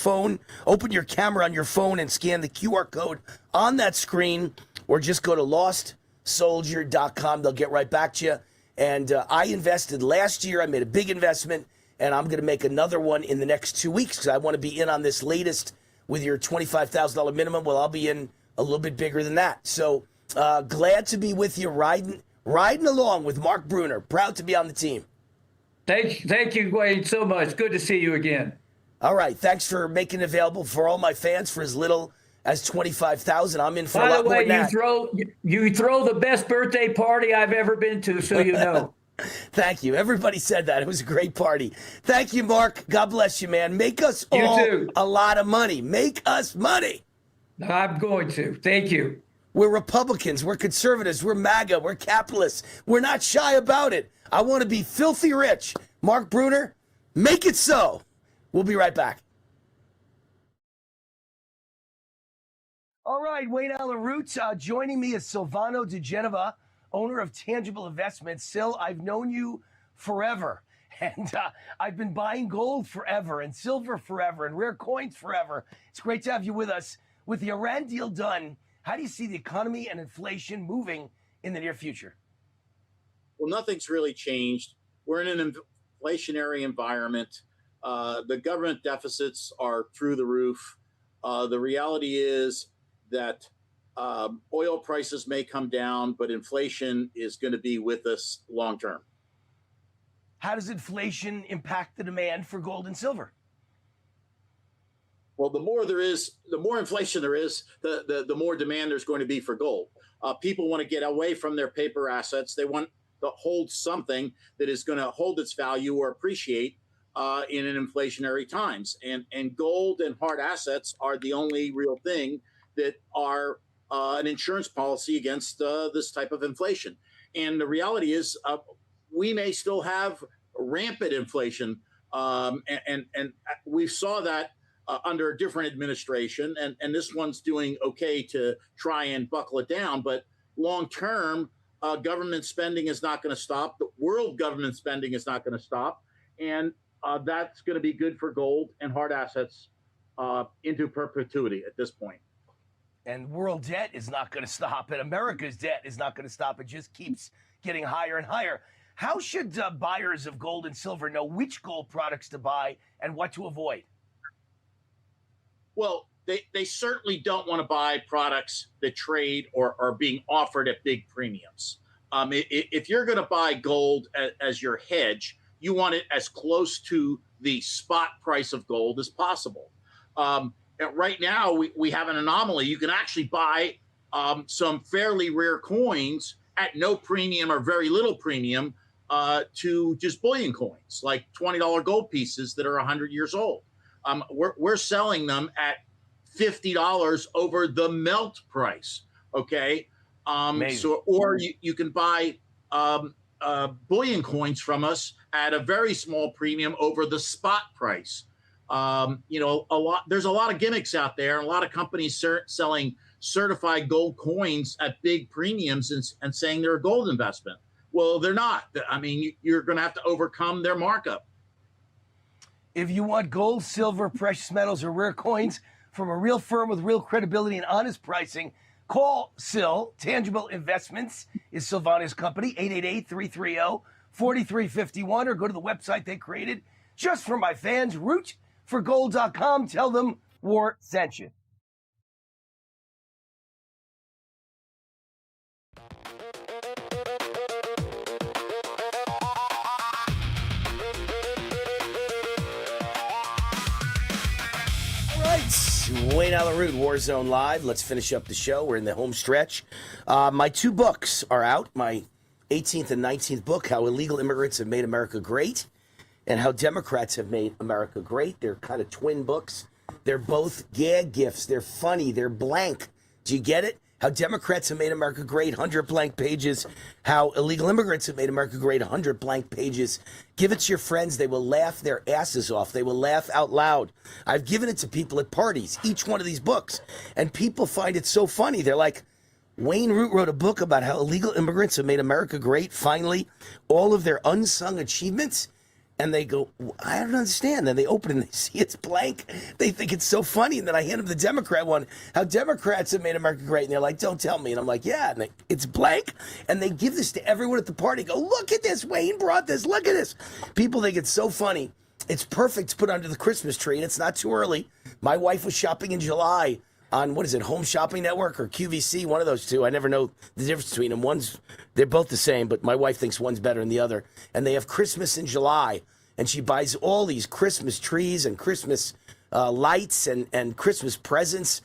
S1: camera on your phone and scan the QR code on that screen, or just go to lostsoldier.com. They'll get right back to you. And I invested last year. I made a big investment, and I'm going to make another one in the next 2 weeks because I want to be in on this latest with your $25,000 minimum. Well, I'll be in a little bit bigger than that. So glad to be with you, riding along with Mark Bruner. Proud to be on the team.
S5: Thank you, Wayne, so much. Good to see you again.
S1: All right. Thanks for making it available for all my fans for as little as $25,000. I'm in for a lot more than that.
S5: You throw the best birthday party I've ever been to, so you know.
S1: Thank you. Everybody said that. It was a great party. Thank you, Mark. God bless you, man. Make us
S5: You
S1: all
S5: too.
S1: a lot of money. Make us money.
S5: I'm going to. Thank you.
S1: We're Republicans. We're conservatives. We're MAGA. We're capitalists. We're not shy about it. I want to be filthy rich. Mark Bruner, make it so. We'll be right back. All right, Wayne Allyn Roots. Joining me is Silvano De Genova, owner of Tangible Investments. Sil, I've known you forever, and I've been buying gold forever, and silver forever, and rare coins forever. It's great to have you with us. With the Iran deal done, how do you see the economy and inflation moving in the near future?
S10: Well, nothing's really changed. We're in an inflationary environment. The government deficits are through the roof. The reality is that oil prices may come down, but inflation is going to be with us long term.
S1: How does inflation impact the demand for gold and silver?
S10: Well, the more inflation there is, the more demand there's going to be for gold. People want to get away from their paper assets. They want to hold something that is going to hold its value or appreciate in an inflationary times. And gold and hard assets are the only real thing that are an insurance policy against this type of inflation. And the reality is we may still have rampant inflation. And we saw that under a different administration, and this one's doing okay to try and buckle it down. But long term, government spending is not going to stop. The world government spending is not going to stop. And that's going to be good for gold and hard assets into perpetuity at this point.
S1: And world debt is not going to stop, and America's debt is not going to stop. It just keeps getting higher and higher. How should buyers of gold and silver know which gold products to buy and what to avoid?
S10: Well, they certainly don't want to buy products that trade or are being offered at big premiums. If you're going to buy gold as your hedge, you want it as close to the spot price of gold as possible. Right now, we have an anomaly. You can actually buy some fairly rare coins at no premium or very little premium to just bullion coins, like $20 gold pieces that are 100 years old. We're selling them at $50 over the melt price. Okay. Or you can buy bullion coins from us at a very small premium over the spot price. There's a lot of gimmicks out there, and a lot of companies selling certified gold coins at big premiums and saying they're a gold investment. Well, they're not. I mean, you're going to have to overcome their markup.
S1: If you want gold, silver, precious metals, or rare coins from a real firm with real credibility and honest pricing, call Sil. Tangible Investments is Silvano's company, 888-330-4351, or go to the website they created just for my fans, rootforgold.com. Tell them War sent you. Wayne Allyn Root, Warzone Live. Let's finish up the show. We're in the home stretch. My two books are out. My 18th and 19th book, How Illegal Immigrants Have Made America Great and How Democrats Have Made America Great. They're kind of twin books. They're both gag gifts. They're funny. They're blank. Do you get it? How Democrats Have Made America Great, 100 blank pages. How Illegal Immigrants Have Made America Great, 100 blank pages. Give it to your friends. They will laugh their asses off. They will laugh out loud. I've given it to people at parties, each one of these books, and people find it so funny. They're like, Wayne Root wrote a book about how illegal immigrants have made America great, finally, all of their unsung achievements. And they go, I don't understand. Then they open and they see it's blank. They think it's so funny. And then I hand them the Democrat one, How Democrats Have Made America Great. And they're like, don't tell me. And I'm like, yeah. And it's blank. And they give this to everyone at the party. Go, look at this. Wayne brought this. Look at this. People think it's so funny. It's perfect to put under the Christmas tree. And it's not too early. My wife was shopping in July on, what is it, Home Shopping Network or QVC? One of those two. I never know the difference between them. They're both the same, but my wife thinks one's better than the other. And they have Christmas in July. And she buys all these Christmas trees and Christmas lights and Christmas presents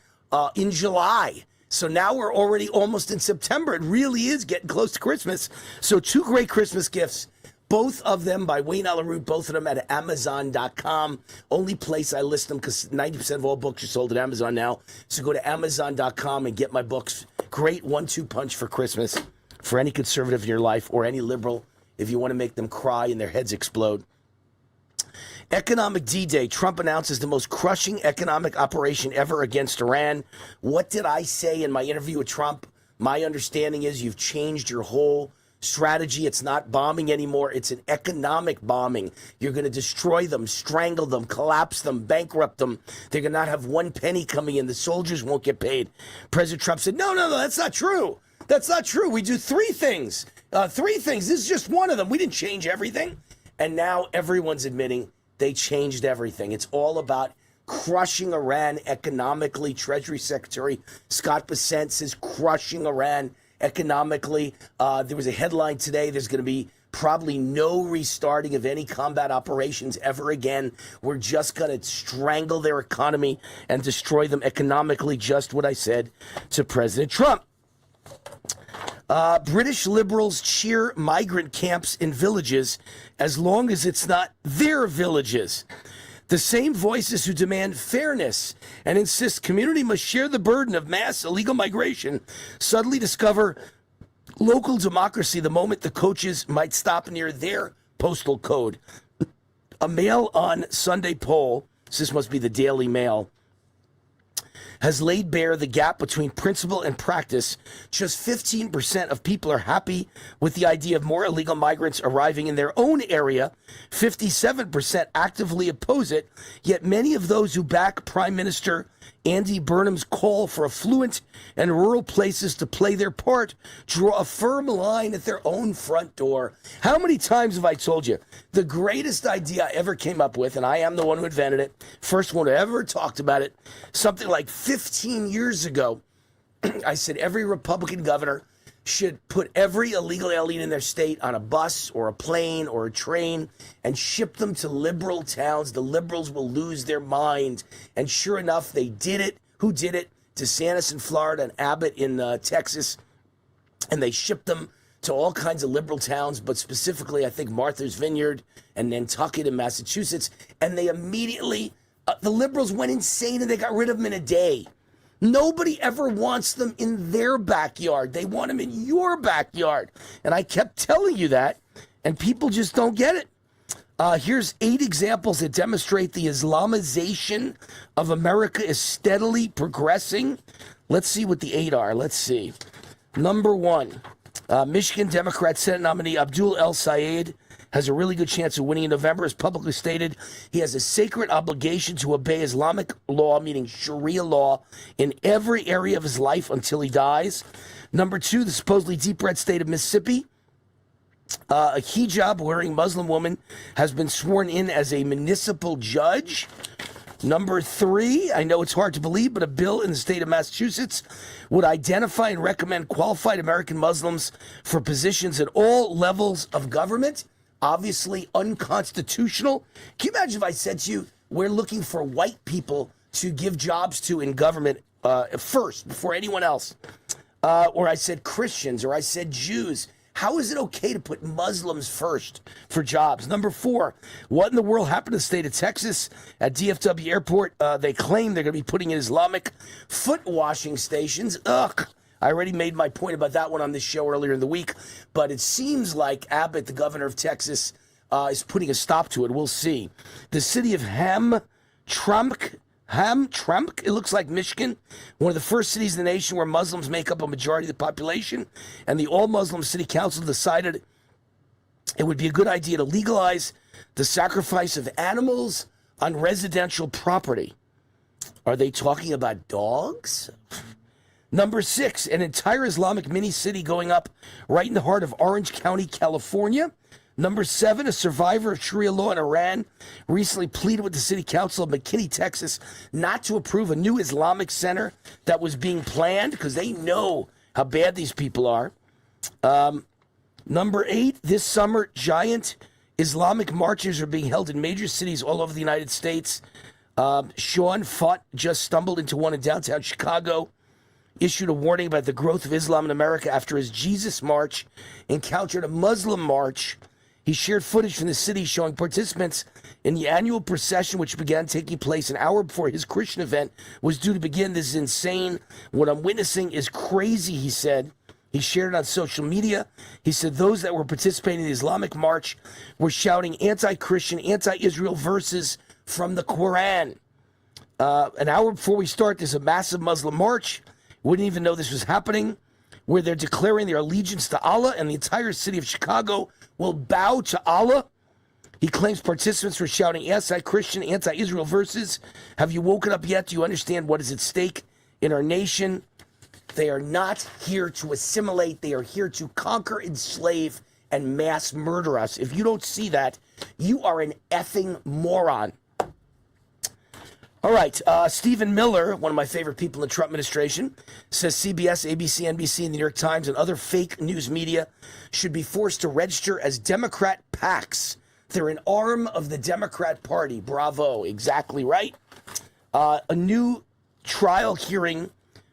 S1: in July. So now we're already almost in September. It really is getting close to Christmas. So 2 great Christmas gifts. Both of them by Wayne Allyn Root, both of them at Amazon.com. Only place I list them because 90% of all books are sold at Amazon now. So go to Amazon.com and get my books. Great 1-2 punch for Christmas for any conservative in your life or any liberal if you want to make them cry and their heads explode. Economic D-Day. Trump announces the most crushing economic operation ever against Iran. What did I say in my interview with Trump? My understanding is you've changed your whole strategy. It's not bombing anymore. It's an economic bombing. You're going to destroy them, strangle them, collapse them, bankrupt them. They're going to not have one penny coming in. The soldiers won't get paid. President Trump said, no, that's not true. That's not true. We do 3 things. 3 things. This is just one of them. We didn't change everything. And now everyone's admitting they changed everything. It's all about crushing Iran economically. Treasury Secretary Scott Bessent says crushing Iran economically. There was a headline today. There's going to be probably no restarting of any combat operations ever again. We're just going to strangle their economy and destroy them economically. Just what I said to President Trump. British liberals cheer migrant camps in villages as long as it's not their villages. The same voices who demand fairness and insist community must share the burden of mass illegal migration suddenly discover local democracy the moment the coaches might stop near their postal code. A Mail on Sunday poll, this must be the Daily Mail, has laid bare the gap between principle and practice. Just 15% of people are happy with the idea of more illegal migrants arriving in their own area. 57% actively oppose it, yet many of those who back Prime Minister Andy Burnham's call for affluent and rural places to play their part draw a firm line at their own front door. How many times have I told you? The greatest idea I ever came up with, and I am the one who invented it, first one who ever talked about it, something like 15 years ago, I said every Republican governor should put every illegal alien in their state on a bus or a plane or a train and ship them to liberal towns. The liberals will lose their mind. And sure enough, they did it. Who did it? DeSantis in Florida and Abbott in Texas. And they shipped them to all kinds of liberal towns, but specifically, I think, Martha's Vineyard and Nantucket in Massachusetts. And they immediately, the liberals went insane and they got rid of them in a day. Nobody ever wants them in their backyard. They want them in your backyard. And I kept telling you that, and people just don't get it. Here's 8 examples that demonstrate the Islamization of America is steadily progressing. Let's see what the 8 are. Let's see. Number 1, Michigan Democrat Senate nominee Abdul El Sayed has a really good chance of winning in November. As publicly stated, he has a sacred obligation to obey Islamic law, meaning Sharia law, in every area of his life until he dies. Number 2, the supposedly deep red state of Mississippi. A hijab-wearing Muslim woman has been sworn in as a municipal judge. Number 3, I know it's hard to believe, but a bill in the state of Massachusetts would identify and recommend qualified American Muslims for positions at all levels of government. Obviously unconstitutional. Can you imagine if I said to you, we're looking for white people to give jobs to in government first, before anyone else? Or I said Christians, or I said Jews. How is it okay to put Muslims first for jobs? Number 4, what in the world happened to the state of Texas at DFW Airport? They claim they're going to be putting in Islamic foot washing stations. Ugh. I already made my point about that one on this show earlier in the week, but it seems like Abbott, the governor of Texas, is putting a stop to it. We'll see. The city of Hamtramck, it looks like Michigan, one of the first cities in the nation where Muslims make up a majority of the population, and the all-Muslim city council decided it would be a good idea to legalize the sacrifice of animals on residential property. Are they talking about dogs? Number 6, an entire Islamic mini-city going up right in the heart of Orange County, California. Number 7, a survivor of Sharia law in Iran recently pleaded with the city council of McKinney, Texas, not to approve a new Islamic center that was being planned because they know how bad these people are. Number 8, this summer, giant Islamic marches are being held in major cities all over the United States. Sean Fott just stumbled into one in downtown Chicago. issued a warning about the growth of Islam in America after his Jesus March encountered a Muslim march. He shared footage from the city showing participants in the annual procession, which began taking place an hour before his Christian event was due to begin. This is insane. What I'm witnessing is crazy, he said. He shared it on social media. He said those that were participating in the Islamic march were shouting anti-Christian, anti-Israel verses from the Quran. An hour before we start, there's a massive Muslim march. Wouldn't even know this was happening, where they're declaring their allegiance to Allah, and the entire city of Chicago will bow to Allah. He claims participants were shouting anti-Christian, anti-Israel verses. Have you woken up yet? Do you understand what is at stake in our nation? They are not here to assimilate. They are here to conquer, enslave, and mass murder us. If you don't see that, you are an effing moron. All right, Stephen Miller, one of my favorite people in the Trump administration, says CBS, ABC, NBC, and the New York Times and other fake news media should be forced to register as Democrat PACs. They're an arm of the Democrat Party. Bravo, exactly right. A new trial hearing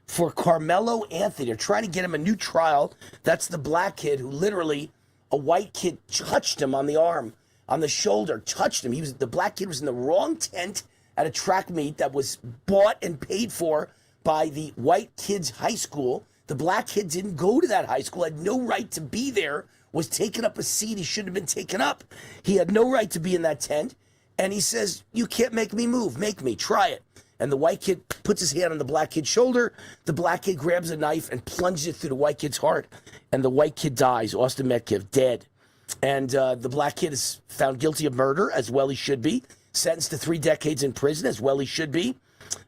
S1: for Carmelo Anthony. They're trying to get him a new trial. That's the black kid who literally, a white kid touched him on the arm, on the shoulder, touched him. The black kid was in the wrong tent at a track meet that was bought and paid for by the white kid's high school. The black kid didn't go to that high school, had no right to be there, was taking up a seat he shouldn't have been taken up. He had no right to be in that tent. And he says, you can't make me move. Make me. Try it. And the white kid puts his hand on the black kid's shoulder. The black kid grabs a knife and plunges it through the white kid's heart. And the white kid dies. Austin Metcalf, dead. And the black kid is found guilty of murder, as well he should be. Sentenced to 3 decades in prison, as well he should be.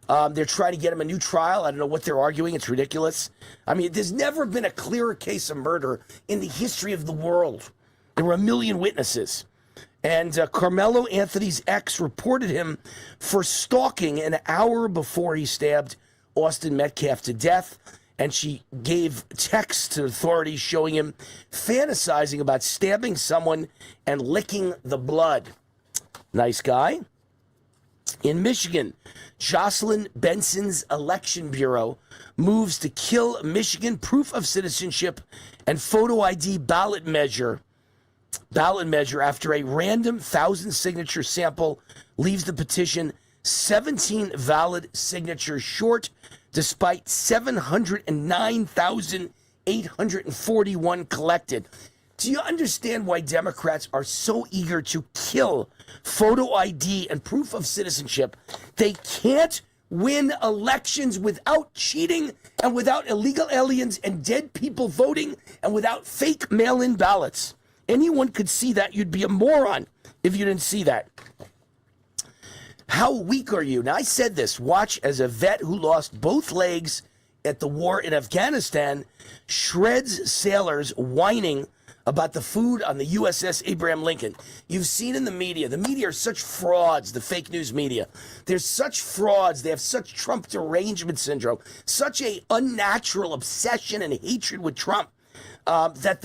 S1: They're trying to get him a new trial. I don't know what they're arguing. It's ridiculous. I mean, there's never been a clearer case of murder in the history of the world. There were 1 million witnesses. And Carmelo Anthony's ex reported him for stalking an hour before he stabbed Austin Metcalf to death. And she gave texts to authorities showing him fantasizing about stabbing someone and licking the blood. Nice guy. In Michigan, Jocelyn Benson's election bureau moves to kill Michigan proof of citizenship and photo ID ballot measure after a random 1,000-signature sample leaves the petition 17 valid signatures short, despite 709,841 collected. Do you understand why Democrats are so eager to kill photo ID and proof of citizenship? They can't win elections without cheating and without illegal aliens and dead people voting and without fake mail-in ballots. Anyone could see that. You'd be a moron if you didn't see that. How weak are you? Now, I said this. Watch as a vet who lost both legs at the war in Afghanistan shreds sailors whining about the food on the USS Abraham Lincoln. You've seen in the media are such frauds, the fake news media. They're such frauds. They have such Trump derangement syndrome, such a unnatural obsession and hatred with Trump that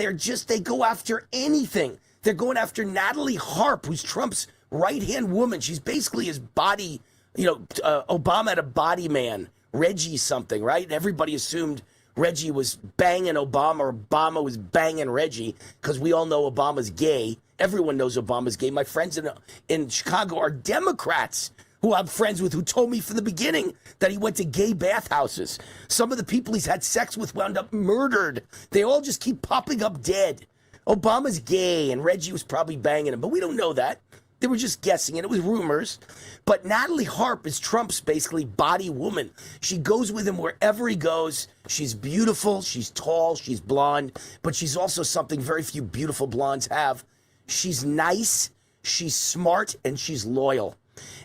S1: they go after anything. They're going after Natalie Harp, who's Trump's right-hand woman. She's basically his body, Obama had a body man, Reggie something, right? Everybody assumed Reggie was banging Obama or Obama was banging Reggie because we all know Obama's gay. Everyone knows Obama's gay. My friends in Chicago are Democrats who I'm friends with who told me from the beginning that he went to gay bathhouses. Some of the people he's had sex with wound up murdered. They all just keep popping up dead. Obama's gay and Reggie was probably banging him, but we don't know that. They were just guessing, and it was rumors. But Natalie Harp is Trump's basically body woman. She goes with him wherever he goes. She's beautiful, she's tall, she's blonde, but she's also something very few beautiful blondes have. She's nice, she's smart, and she's loyal.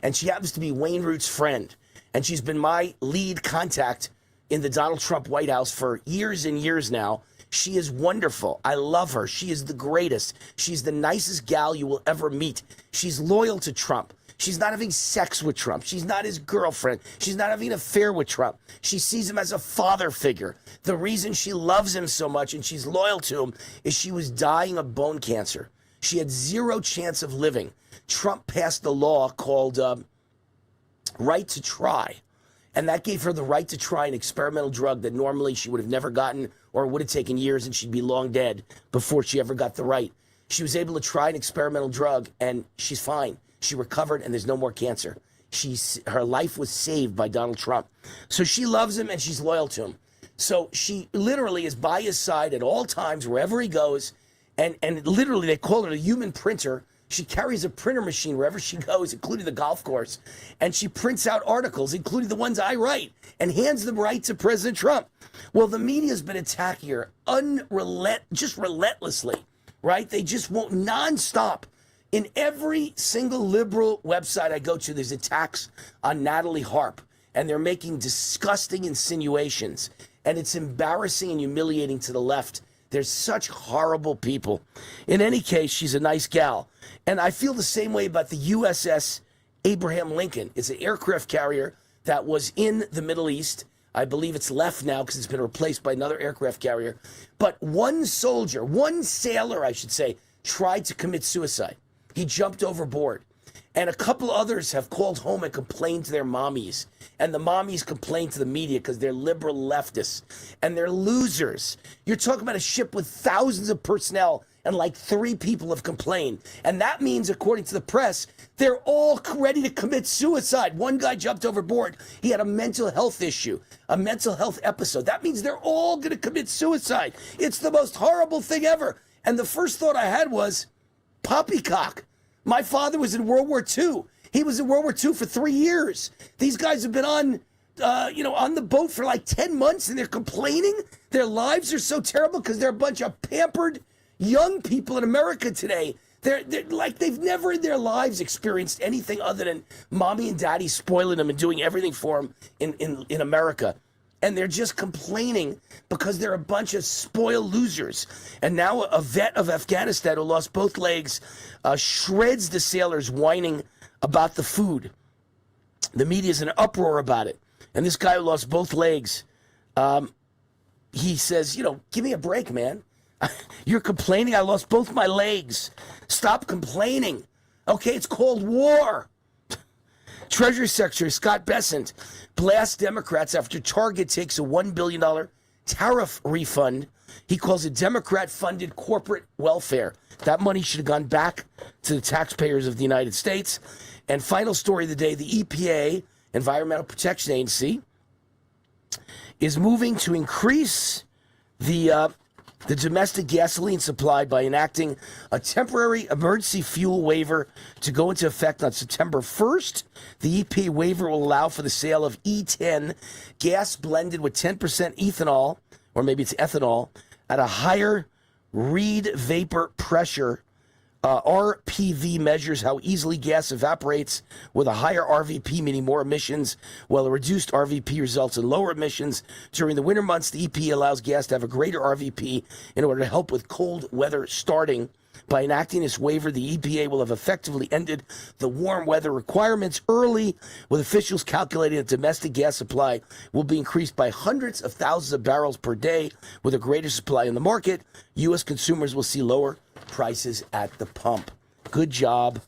S1: And she happens to be Wayne Root's friend. And she's been my lead contact in the Donald Trump White House for years and years now. She is wonderful. I love her. She is the greatest. She's the nicest gal you will ever meet. She's loyal to Trump. She's not having sex with Trump. She's not his girlfriend. She's not having an affair with Trump. She sees him as a father figure. The reason she loves him so much and she's loyal to him is she was dying of bone cancer. She had zero chance of living. Trump passed the law called Right to Try. And that gave her the right to try an experimental drug that normally she would have never gotten, or would have taken years and she'd be long dead before she ever got the right. She was able to try an experimental drug and she's fine. She recovered and there's no more cancer. Her life was saved by Donald Trump. So she loves him and she's loyal to him. So she literally is by his side at all times, wherever he goes. And literally they call her a human printer. She carries a printer machine wherever she goes, including the golf course. And she prints out articles, including the ones I write, and hands them right to President Trump. Well, the media's been attacking her just relentlessly, right? They just won't nonstop. In every single liberal website I go to, there's attacks on Natalie Harp, and they're making disgusting insinuations. And it's embarrassing and humiliating to the left. There's such horrible people. In any case, she's a nice gal. And I feel the same way about the USS Abraham Lincoln. It's an aircraft carrier that was in the Middle East. I believe it's left now because it's been replaced by another aircraft carrier. But one sailor, I should say, tried to commit suicide. He jumped overboard. And a couple others have called home and complained to their mommies. And the mommies complained to the media because they're liberal leftists. And they're losers. You're talking about a ship with thousands of personnel and like 3 people have complained. And that means, according to the press, they're all ready to commit suicide. One guy jumped overboard. He had a mental health issue, a mental health episode. That means they're all going to commit suicide. It's the most horrible thing ever. And the first thought I had was, poppycock. My father was in World War II. He was in World War II for 3 years. These guys have been on the boat for like 10 months and they're complaining. Their lives are so terrible because they're a bunch of pampered young people in America today. They're like they've never in their lives experienced anything other than mommy and daddy spoiling them and doing everything for them in America. And they're just complaining because they're a bunch of spoiled losers. And now a vet of Afghanistan who lost both legs shreds the sailors whining about the food. The media's in an uproar about it. And this guy who lost both legs, he says, give me a break, man. You're complaining I lost both my legs. Stop complaining. Okay, it's called war. Treasury Secretary Scott Bessent blasts Democrats after Target takes a $1 billion tariff refund. He calls it Democrat-funded corporate welfare. That money should have gone back to the taxpayers of the United States. And final story of the day, the EPA, Environmental Protection Agency, is moving to increase the domestic gasoline supply by enacting a temporary emergency fuel waiver to go into effect on September 1st. The EPA waiver will allow for the sale of E10 gas blended with 10% ethanol, or maybe it's ethanol, at a higher Reid vapor pressure. RPV measures how easily gas evaporates with a higher RVP, meaning more emissions, while a reduced RVP results in lower emissions. During the winter months, the EPA allows gas to have a greater RVP in order to help with cold weather starting. By enacting this waiver, the EPA will have effectively ended the warm weather requirements early, with officials calculating that domestic gas supply will be increased by hundreds of thousands of barrels per day. With a greater supply in the market, U.S. consumers will see lower prices at the pump. Good job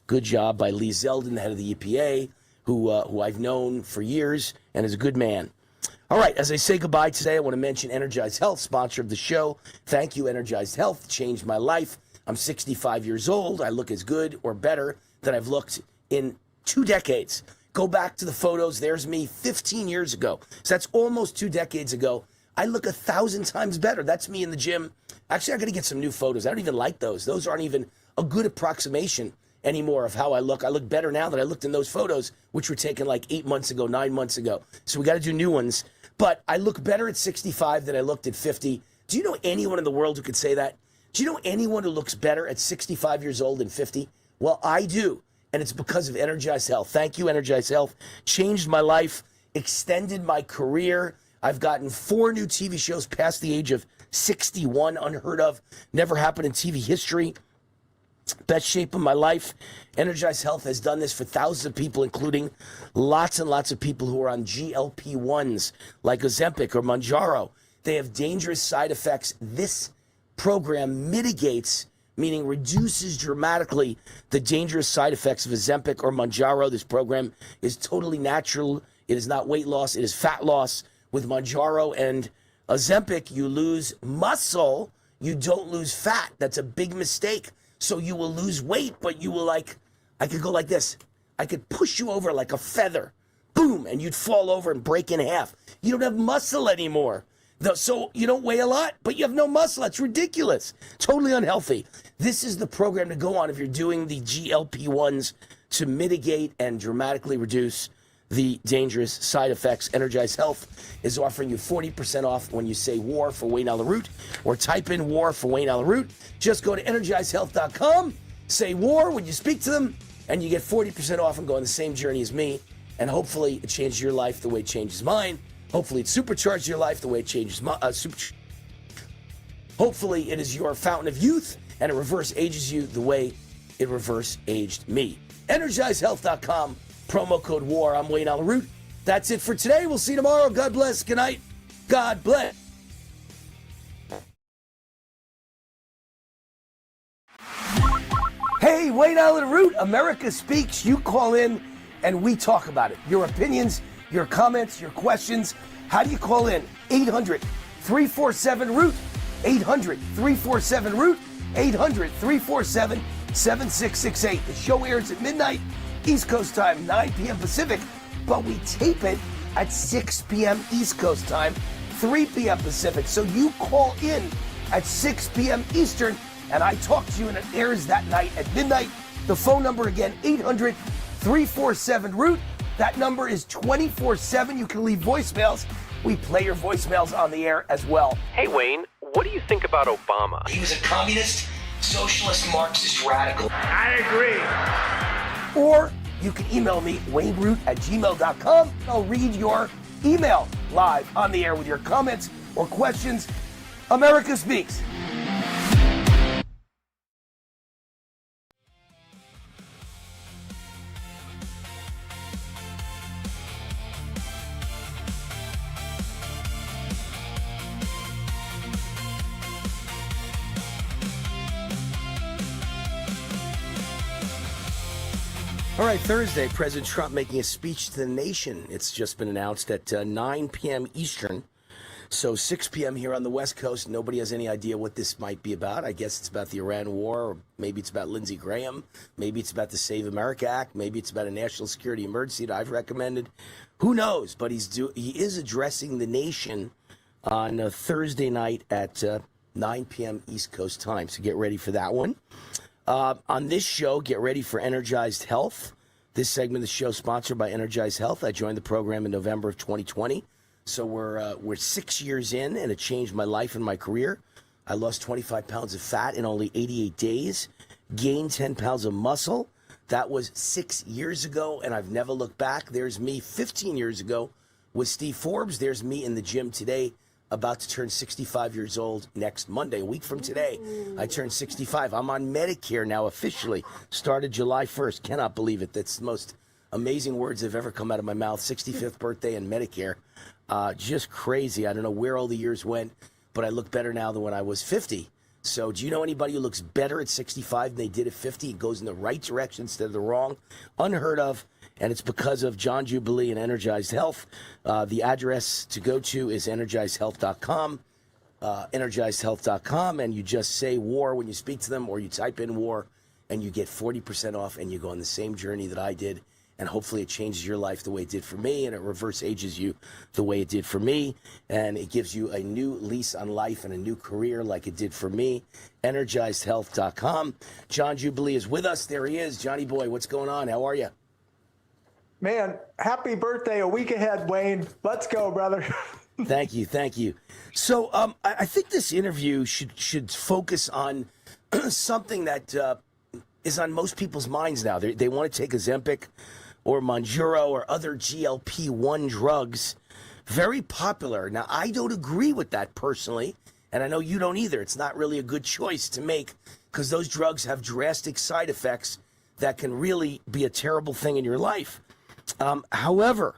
S1: by Lee Zeldin, the head of the EPA, who I've known for years and is a good man. All right, as I say goodbye today, I want to mention Energized Health, sponsor of the show. Thank you, Energized Health. Changed my life. I'm 65 years old. I look as good or better than I've looked in 2 decades. Go back to the photos. There's me 15 years ago. So that's almost 2 decades ago. I look 1,000 times better. That's me in the gym. Actually, I got to get some new photos. I don't even like those. Those aren't even a good approximation anymore of how I look. I look better now than I looked in those photos, which were taken like 8 months ago, 9 months ago. So we got to do new ones. But I look better at 65 than I looked at 50. Do you know anyone in the world who could say that? Do you know anyone who looks better at 65 years old than 50? Well, I do. And it's because of Energized Health. Thank you, Energized Health. Changed my life, extended my career. I've gotten 4 new TV shows past the age of 61, unheard of, never happened in TV history. Best shape of my life. Energized Health has done this for thousands of people, including lots and lots of people who are on GLP-1s like Ozempic or Mounjaro. They have dangerous side effects. This program mitigates, meaning reduces dramatically, the dangerous side effects of Ozempic or Mounjaro. This program is totally natural. It is not weight loss. It is fat loss. With Mounjaro and Ozempic, you lose muscle. You don't lose fat. That's a big mistake. So you will lose weight, but you will I could go like this. I could push you over like a feather. Boom, and you'd fall over and break in half. You don't have muscle anymore. So you don't weigh a lot, but you have no muscle. That's ridiculous. Totally unhealthy. This is the program to go on if you're doing the GLP-1s to mitigate and dramatically reduce the dangerous side effects. Energize Health is offering you 40% off when you say WAR for Wayne Allyn Root or type in WAR for Wayne Allyn Root. Just go to energizehealth.com, say WAR when you speak to them, and you get 40% off and go on the same journey as me. And hopefully it changes your life the way it changes mine. Hopefully it supercharges your life the way it changes mine. Hopefully it is your fountain of youth and it reverse ages you the way it reverse aged me. EnergizeHealth.com, promo code WAR. I'm Wayne Allyn Root. That's it for today. We'll see you tomorrow. God bless. Good night. God bless. Hey, Wayne Allyn Root. America speaks. You call in and we talk about it. Your opinions, your comments, your questions. How do you call in? 800-347-ROOT. 800-347-ROOT. 800-347-7668. The show airs at midnight, East Coast time, 9 p.m. Pacific, but we tape it at 6 p.m. East Coast time, 3 p.m. Pacific. So you call in at 6 p.m. Eastern, and I talk to you, and it airs that night at midnight. The phone number again, 800-347-ROOT. That number is 24/7. You can leave voicemails. We play your voicemails on the air as well.
S9: Hey, Wayne, what do you think about Obama?
S1: He was a communist, socialist, Marxist radical.
S3: I agree.
S1: Or you can email me, wayneroot@gmail.com. I'll read your email live on the air with your comments or questions. America speaks. All right, Thursday, President Trump making a speech to the nation. It's just been announced at 9 p.m. Eastern, so 6 p.m. here on the West Coast. Nobody has any idea what this might be about. I guess it's about the Iran war, or maybe it's about Lindsey Graham. Maybe it's about the Save America Act. Maybe it's about a national security emergency that I've recommended. Who knows? But he is addressing the nation on a Thursday night at 9 p.m. East Coast time, so get ready for that one. On this show, get ready for Energized Health. This segment of the show is sponsored by Energized Health. I joined the program in November of 2020. So we're 6 years in, and it changed my life and my career. I lost 25 pounds of fat in only 88 days, gained 10 pounds of muscle. That was 6 years ago, and I've never looked back. There's me 15 years ago with Steve Forbes. There's me in the gym today, about to turn 65 years old next Monday, a week from today. I turned 65. I'm on Medicare now officially. Started July 1st. Cannot believe it. That's the most amazing words that have ever come out of my mouth. 65th birthday and Medicare. Just crazy. I don't know where all the years went, but I look better now than when I was 50. So do you know anybody who looks better at 65 than they did at 50? It goes in the right direction instead of the wrong. Unheard of. And it's because of John Jubilee and Energized Health. The address to go to is energizehealth.com, energizehealth.com, and you just say WAR when you speak to them, or you type in WAR, and you get 40% off, and you go on the same journey that I did, and hopefully it changes your life the way it did for me, and it reverse ages you the way it did for me, and it gives you a new lease on life and a new career like it did for me. Energizehealth.com. John Jubilee is with us. There he is. Johnny boy, what's going on? How are you?
S11: Man, happy birthday a week ahead, Wayne. Let's go, brother.
S1: Thank you. Thank you. So I think this interview should focus on something that is on most people's minds now. They want to take Ozempic or Mounjaro or other GLP-1 drugs. Very popular. Now, I don't agree with that personally, and I know you don't either. It's not really a good choice to make because those drugs have drastic side effects that can really be a terrible thing in your life. However,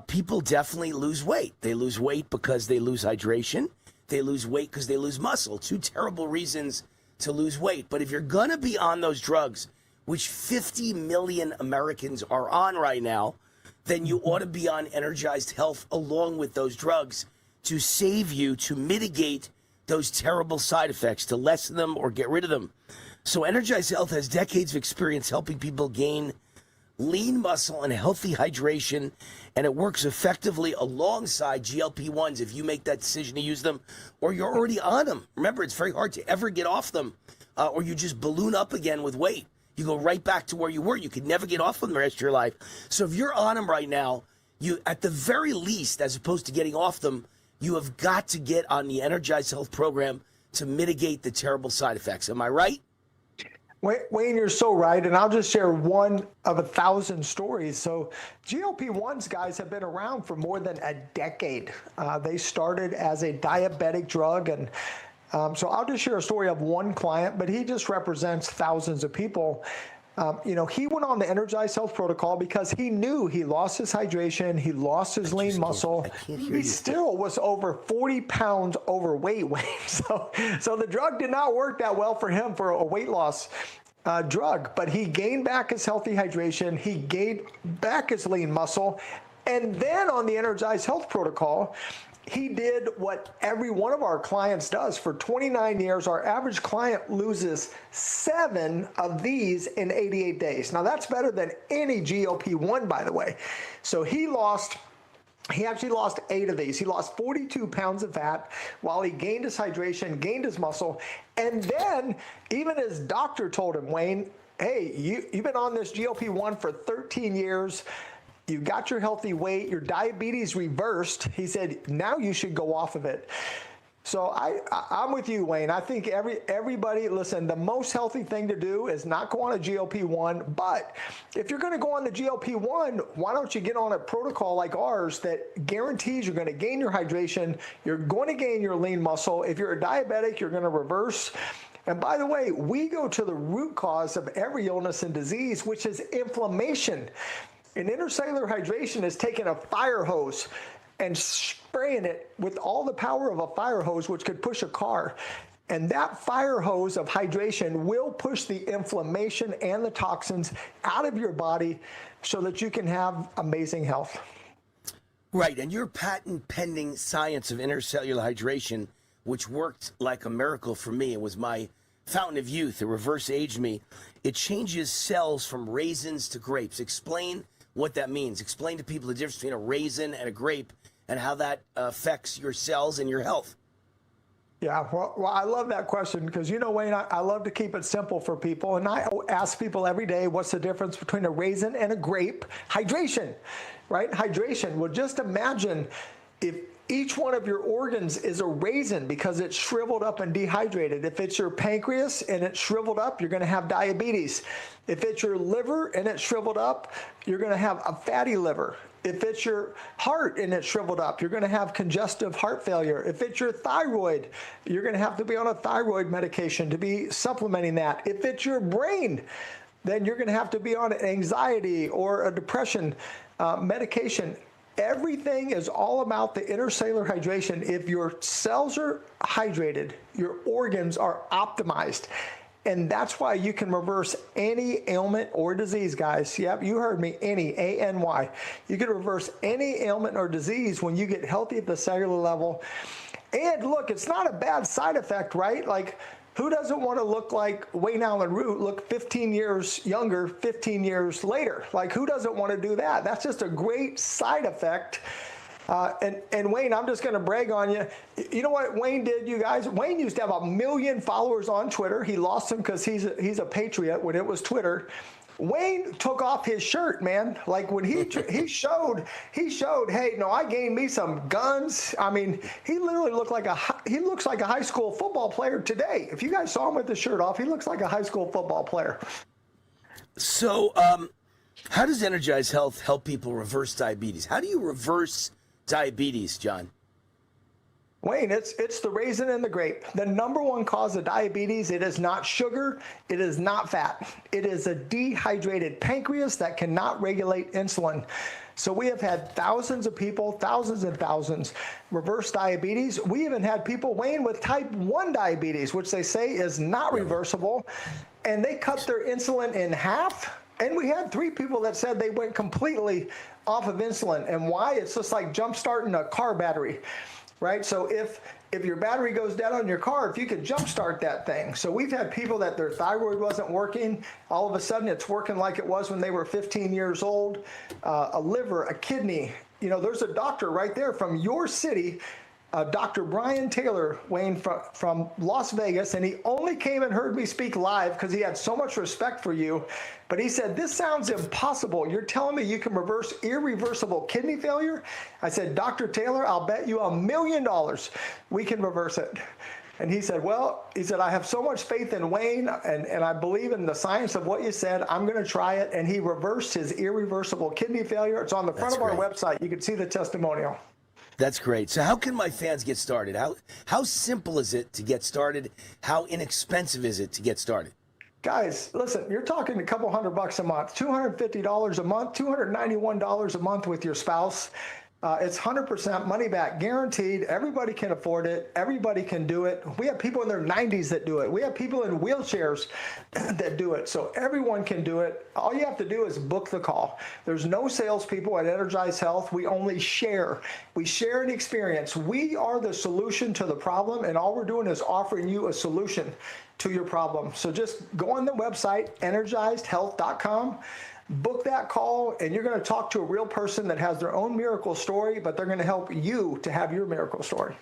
S1: people definitely lose weight. They lose weight because they lose hydration. They lose weight because they lose muscle. Two terrible reasons to lose weight. But if you're going to be on those drugs, which 50 million Americans are on right now, then you ought to be on Energized Health along with those drugs to save you, to mitigate those terrible side effects, to lessen them or get rid of them. So Energized Health has decades of experience helping people gain lean muscle and healthy hydration, and it works effectively alongside GLP-1s if you make that decision to use them or you're already on them. Remember, it's very hard to ever get off them, or you just balloon up again with weight. You go right back to where you were. You could never get off them the rest of your life. So if you're on them right now, you, at the very least, as opposed to getting off them, you have got to get on the Energized Health program to mitigate the terrible side effects. Am I right?
S11: Wayne, you're so right. And I'll just share one of 1,000 stories. So GLP-1s, guys, have been around for more than a decade. They started as a diabetic drug. And so I'll just share a story of one client, but he just represents thousands of people. He went on the Energized Health protocol because he knew he lost his hydration, he lost his lean muscle. He still was over 40 pounds overweight, Wayne. So the drug did not work that well for him for a weight loss drug, but he gained back his healthy hydration, he gained back his lean muscle, and then on the Energized Health protocol, he did what every one of our clients does. For 29 years, our average client loses 7 of these in 88 days. Now, that's better than any GLP-1, by the way. So he actually lost 8 of these. He lost 42 pounds of fat while he gained his hydration, gained his muscle. And then even his doctor told him, Wayne, hey, you've been on this GLP-1 for 13 years. You got your healthy weight, your diabetes reversed. He said, now you should go off of it. So I'm with you, Wayne. I think everybody, listen, the most healthy thing to do is not go on a GLP-1, but if you're going to go on the GLP-1, why don't you get on a protocol like ours that guarantees you're going to gain your hydration, you're going to gain your lean muscle. If you're a diabetic, you're going to reverse. And by the way, we go to the root cause of every illness and disease, which is inflammation. And intercellular hydration is taking a fire hose and spraying it with all the power of a fire hose, which could push a car. And that fire hose of hydration will push the inflammation and the toxins out of your body so that you can have amazing health.
S1: Right, and your patent pending science of intercellular hydration, which worked like a miracle for me, it was my fountain of youth, it reverse aged me. It changes cells from raisins to grapes. Explain what that means. Explain to people the difference between a raisin and a grape and how that affects your cells and your health.
S11: Yeah, well, I love that question because, Wayne, I love to keep it simple for people. And I ask people every day, what's the difference between a raisin and a grape? Hydration, right? Hydration. Well, just imagine if each one of your organs is a raisin because it's shriveled up and dehydrated. If it's your pancreas and it's shriveled up, you're going to have diabetes. If it's your liver and it's shriveled up, you're going to have a fatty liver. If it's your heart and it's shriveled up, you're going to have congestive heart failure. If it's your thyroid, you're going to have to be on a thyroid medication to be supplementing that. If it's your brain, then you're going to have to be on anxiety or a depression medication. Everything is all about the intercellular hydration. If your cells are hydrated, your organs are optimized. And that's why you can reverse any ailment or disease, guys. Yep, you heard me, any, A-N-Y. You can reverse any ailment or disease when you get healthy at the cellular level. And look, it's not a bad side effect, right? Like, who doesn't want to look like Wayne Allyn Root, look 15 years younger, 15 years later? Like, who doesn't want to do that? That's just a great side effect. And Wayne, I'm just going to brag on you. You know what Wayne did, you guys? Wayne used to have 1 million followers on Twitter. He lost them because he's a patriot when it was Twitter. Wayne took off his shirt, man. Like when he showed, hey, no, I gained me some guns. I mean, he literally looks like a high school football player today. If you guys saw him with the shirt off, he looks like a high school football player.
S1: So, how does Energized Health help people reverse diabetes? How do you reverse diabetes, John?
S11: Wayne, it's the raisin and the grape. The number one cause of diabetes, it is not sugar, it is not fat. It is a dehydrated pancreas that cannot regulate insulin. So we have had thousands of people, thousands and thousands, reverse diabetes. We even had people, Wayne, with type 1 diabetes, which they say is not reversible, and they cut their insulin in half. And we had 3 people that said they went completely off of insulin. And why? It's just like jump starting a car battery, right? So if your battery goes down on your car, if you could jump start that thing. So we've had people that their thyroid wasn't working. All of a sudden it's working like it was when they were 15 years old. A liver, a kidney. You know, there's a doctor right there from your city, Dr. Brian Taylor, Wayne, from Las Vegas, and he only came and heard me speak live because he had so much respect for you. But he said, this sounds impossible. You're telling me you can reverse irreversible kidney failure? I said, Dr. Taylor, I'll bet you $1 million we can reverse it. And he said, well, he said, I have so much faith in Wayne, and I believe in the science of what you said. I'm going to try it. And he reversed his irreversible kidney failure. It's on the front of our website. You can see the testimonial.
S1: That's great. So how can my fans get started? How simple is it to get started? How inexpensive is it to get started?
S11: Guys, listen, you're talking a couple $100 a month, $250 a month, $291 a month with your spouse. It's 100% money back guaranteed. Everybody can afford it. Everybody can do it. We have people in their 90s that do it. We have people in wheelchairs that do it. So everyone can do it. All you have to do is book the call. There's no salespeople at Energize Health. We only share. We share an experience. We are the solution to the problem, and all we're doing is offering you a solution to your problem. So just go on the website, energizedhealth.com. Book that call, and you're going to talk to a real person that has their own miracle story, but they're going to help you to have your miracle story.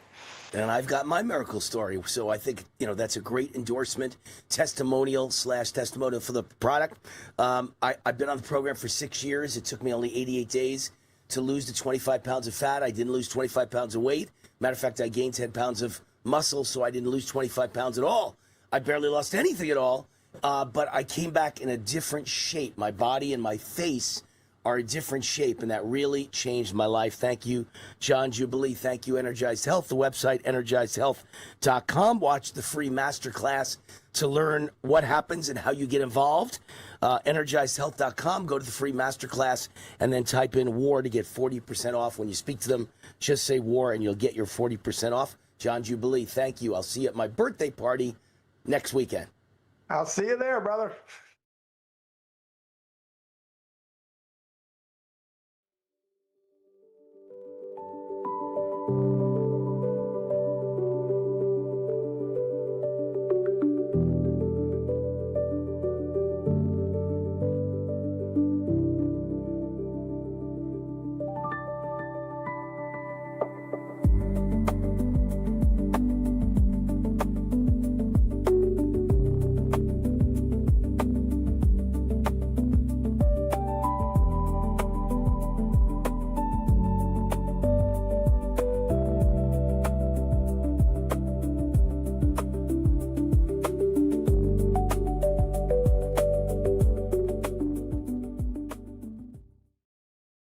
S1: And I've got my miracle story. So I think, that's a great endorsement, testimonial for the product. I've been on the program for 6 years. It took me only 88 days to lose the 25 pounds of fat. I didn't lose 25 pounds of weight. Matter of fact, I gained 10 pounds of muscle, so I didn't lose 25 pounds at all. I barely lost anything at all. But I came back in a different shape. My body and my face are a different shape, and that really changed my life. Thank you, John Jubilee. Thank you, Energized Health. The website, energizedhealth.com. Watch the free masterclass to learn what happens and how you get involved. Energizedhealth.com. Go to the free masterclass and then type in WAR to get 40% off. When you speak to them, just say WAR and you'll get your 40% off. John Jubilee, thank you. I'll see you at my birthday party next weekend.
S11: I'll see you there, brother.